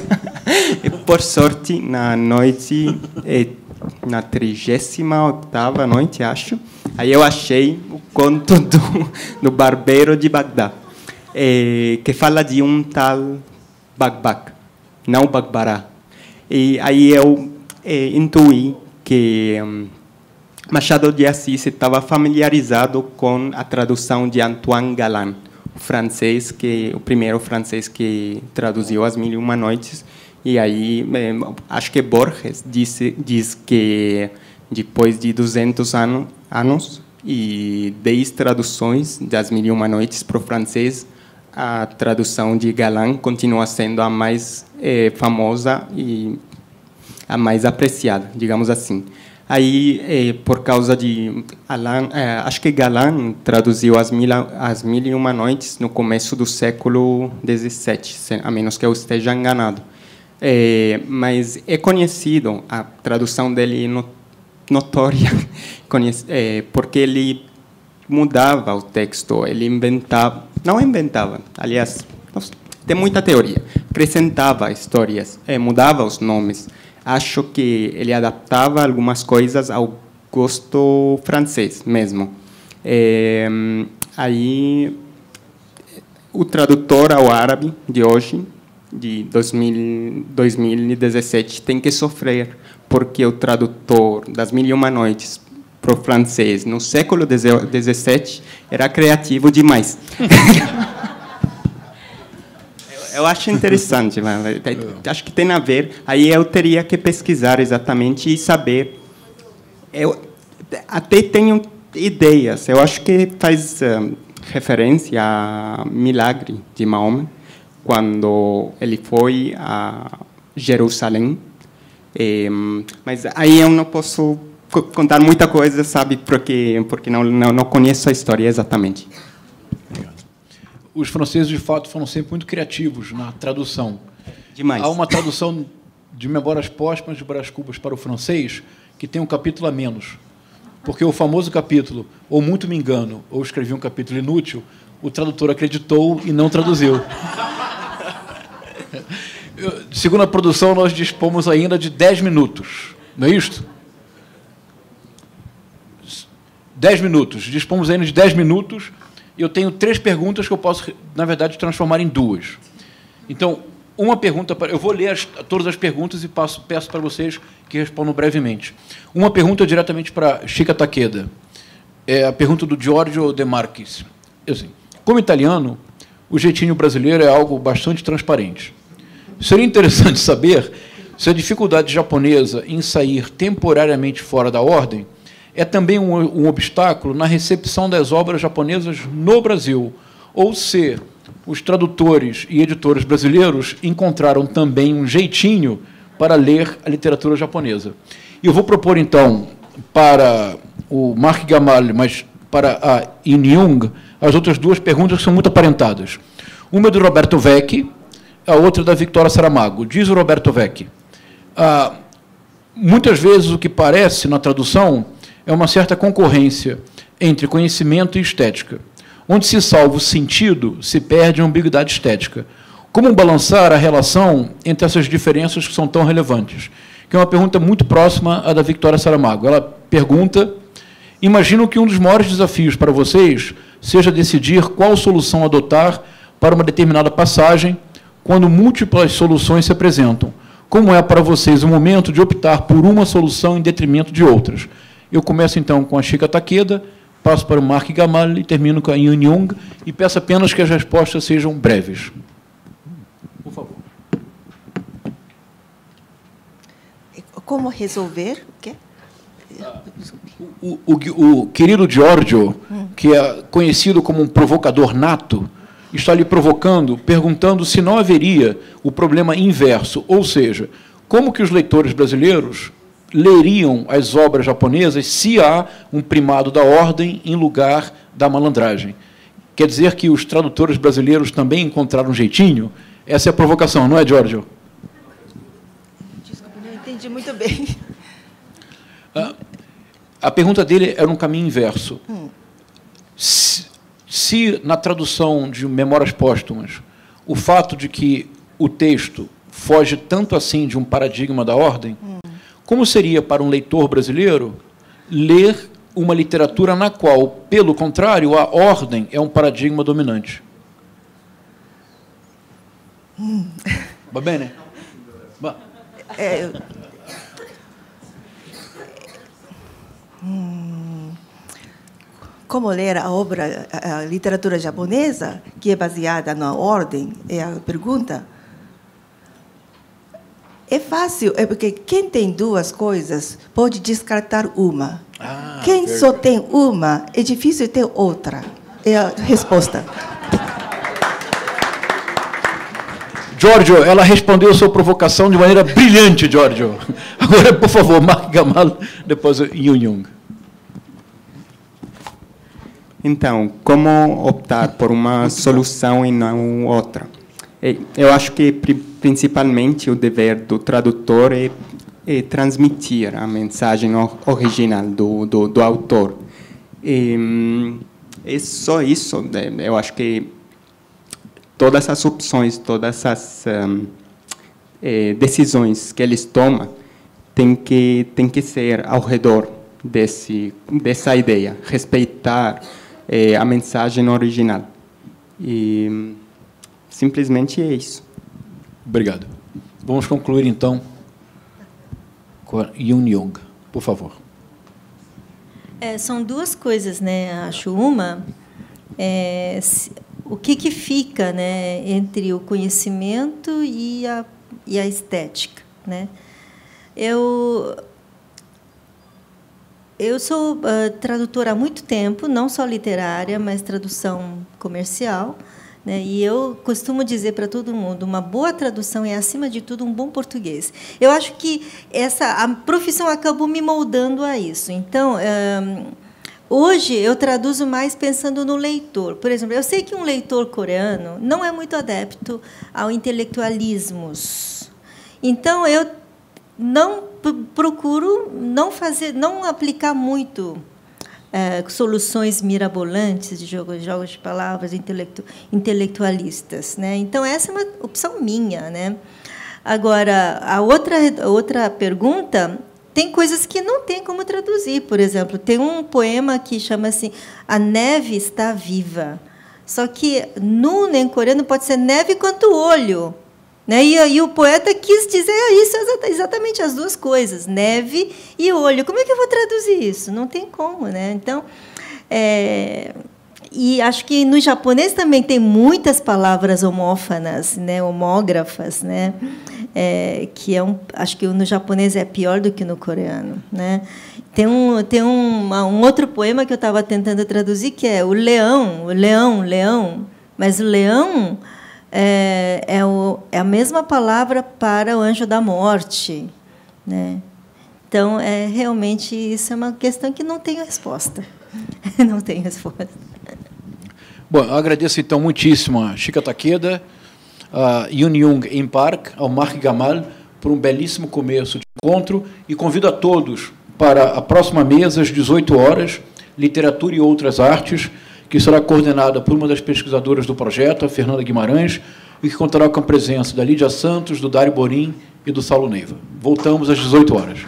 E, por sorte, na 38ª noite, acho, aí eu achei o conto do barbeiro de Bagdá, que fala de um tal Bakbak, não Bakbara. E aí eu intuí que Machado de Assis estava familiarizado com a tradução de Antoine Galland, o primeiro francês que traduziu as 1001 Noites. E aí, acho que Borges diz que depois de 200 anos e 10 traduções das 1001 Noites para o francês, a tradução de Galland continua sendo a mais famosa e a mais apreciada, digamos assim. Aí, por causa de acho que Galland traduziu as 1001 Noites no começo do século XVII, a menos que eu esteja enganado. Mas é conhecido, a tradução dele notória, porque ele mudava o texto, ele não inventava, aliás, tem muita teoria, apresentava histórias, mudava os nomes. Acho que ele adaptava algumas coisas ao gosto francês mesmo. Aí, o tradutor ao árabe de hoje, de 2017, tem que sofrer, porque o tradutor das 1001 Noites para o francês no século XVII era criativo demais. Eu acho interessante, mas acho que tem a ver. Aí eu teria que pesquisar exatamente e saber. Eu até tenho ideias. Eu acho que faz referência a milagre de Maomé, quando ele foi a Jerusalém. Mas aí eu não posso contar muita coisa, sabe, porque não conheço a história exatamente. Os franceses, de fato, foram sempre muito criativos na tradução. Demais. Há uma tradução de Memórias Póstumas de Brás Cubas para o francês que tem um capítulo a menos. Porque o famoso capítulo, ou muito me engano, ou escrevi um capítulo inútil, o tradutor acreditou e não traduziu. Segundo a produção, nós dispomos ainda de 10 minutos. Não é isto? 10 minutos. Dispomos ainda de 10 minutos. Eu tenho 3 perguntas que eu posso, na verdade, transformar em 2. Então, uma pergunta... Eu vou ler todas as perguntas e peço para vocês que respondam brevemente. Uma pergunta diretamente para Chica Takeda. É a pergunta do Giorgio De Marchis. Assim, como italiano, o jeitinho brasileiro é algo bastante transparente. Seria interessante saber se a dificuldade japonesa em sair temporariamente fora da ordem é também um obstáculo na recepção das obras japonesas no Brasil, ou se os tradutores e editores brasileiros encontraram também um jeitinho para ler a literatura japonesa. E eu vou propor, então, para o Mark Gamal, mas para a In Jung, as outras 2 perguntas que são muito aparentadas. Uma é do Roberto Vecchi, a outra é da Victoria Saramago. Diz o Roberto Vecchi, muitas vezes o que parece na tradução é uma certa concorrência entre conhecimento e estética. Onde se salva o sentido, se perde a ambiguidade estética. Como balançar a relação entre essas diferenças que são tão relevantes? Que é uma pergunta muito próxima à da Victoria Saramago. Ela pergunta, imagino que um dos maiores desafios para vocês seja decidir qual solução adotar para uma determinada passagem quando múltiplas soluções se apresentam. Como é para vocês o momento de optar por uma solução em detrimento de outras? Eu começo, então, com a Chica Takeda, passo para o Mark Gamal e termino com a Yun Young e peço apenas que as respostas sejam breves. Por favor. Como resolver o quê? O querido Giorgio, que é conhecido como um provocador nato, está lhe provocando, perguntando se não haveria o problema inverso, ou seja, como que os leitores brasileiros leriam as obras japonesas se há um primado da ordem em lugar da malandragem. Quer dizer que os tradutores brasileiros também encontraram um jeitinho? Essa é a provocação, não é, Giorgio? Desculpa, não entendi muito bem. A pergunta dele era um caminho inverso. Se na tradução de Memórias Póstumas, o fato de que o texto foge tanto assim de um paradigma da ordem, como seria para um leitor brasileiro ler uma literatura na qual, pelo contrário, a ordem é um paradigma dominante? Va bene? Va. Como ler a obra, a literatura japonesa, que é baseada na ordem, é a pergunta. É fácil, é porque quem tem duas coisas pode descartar uma. Quem só tem uma, é difícil ter outra. É a resposta. Giorgio, ela respondeu a sua provocação de maneira brilhante, Giorgio. Agora, por favor, Mark Gamal, depois Yun Young. Então, como optar por uma solução e não outra? Eu acho que, principalmente, o dever do tradutor é transmitir a mensagem original do autor. É só isso. Eu acho que todas as opções, todas as decisões que eles tomam têm que ser ao redor dessa ideia, respeitar a mensagem original. E simplesmente é isso. Obrigado. Vamos concluir, então, com a Yun Young, por favor. São duas coisas, né? Acho uma, o que fica, né, entre o conhecimento e a estética, né? Eu sou tradutora há muito tempo, não só literária, mas tradução comercial, né? E eu costumo dizer para todo mundo, uma boa tradução é, acima de tudo, um bom português. Eu acho que a profissão acabou me moldando a isso. Então, hoje, eu traduzo mais pensando no leitor. Por exemplo, eu sei que um leitor coreano não é muito adepto ao intelectualismos. Então, eu não procuro não aplicar muito soluções mirabolantes de jogos de palavras intelectualistas, né? Então essa é uma opção minha, né? Agora a outra pergunta, tem coisas que não tem como traduzir. Por exemplo, tem um poema que chama assim A Neve Está Viva, só que em coreano pode ser neve quanto olho. Né? E o poeta quis dizer isso, exatamente as duas coisas, neve e olho. Como é que eu vou traduzir isso? Não tem como, né? Então, e acho que no japonês também tem muitas palavras homófonas, né? Homógrafas, né? Que acho que no japonês é pior do que no coreano, né? Tem um outro poema que eu estava tentando traduzir que é o leão, mas o leão é a mesma palavra para o anjo da morte, né? Então, realmente, isso é uma questão que não tem resposta. Não tem resposta. Bom, eu agradeço, então, muitíssimo a Chika Takeda, a Yun Young em Park, ao Mark Gamal, por um belíssimo começo de encontro, e convido a todos para a próxima mesa, às 18 horas, Literatura e Outras Artes, que será coordenada por uma das pesquisadoras do projeto, a Fernanda Guimarães, e que contará com a presença da Lídia Santos, do Dário Borim e do Saulo Neiva. Voltamos às 18 horas.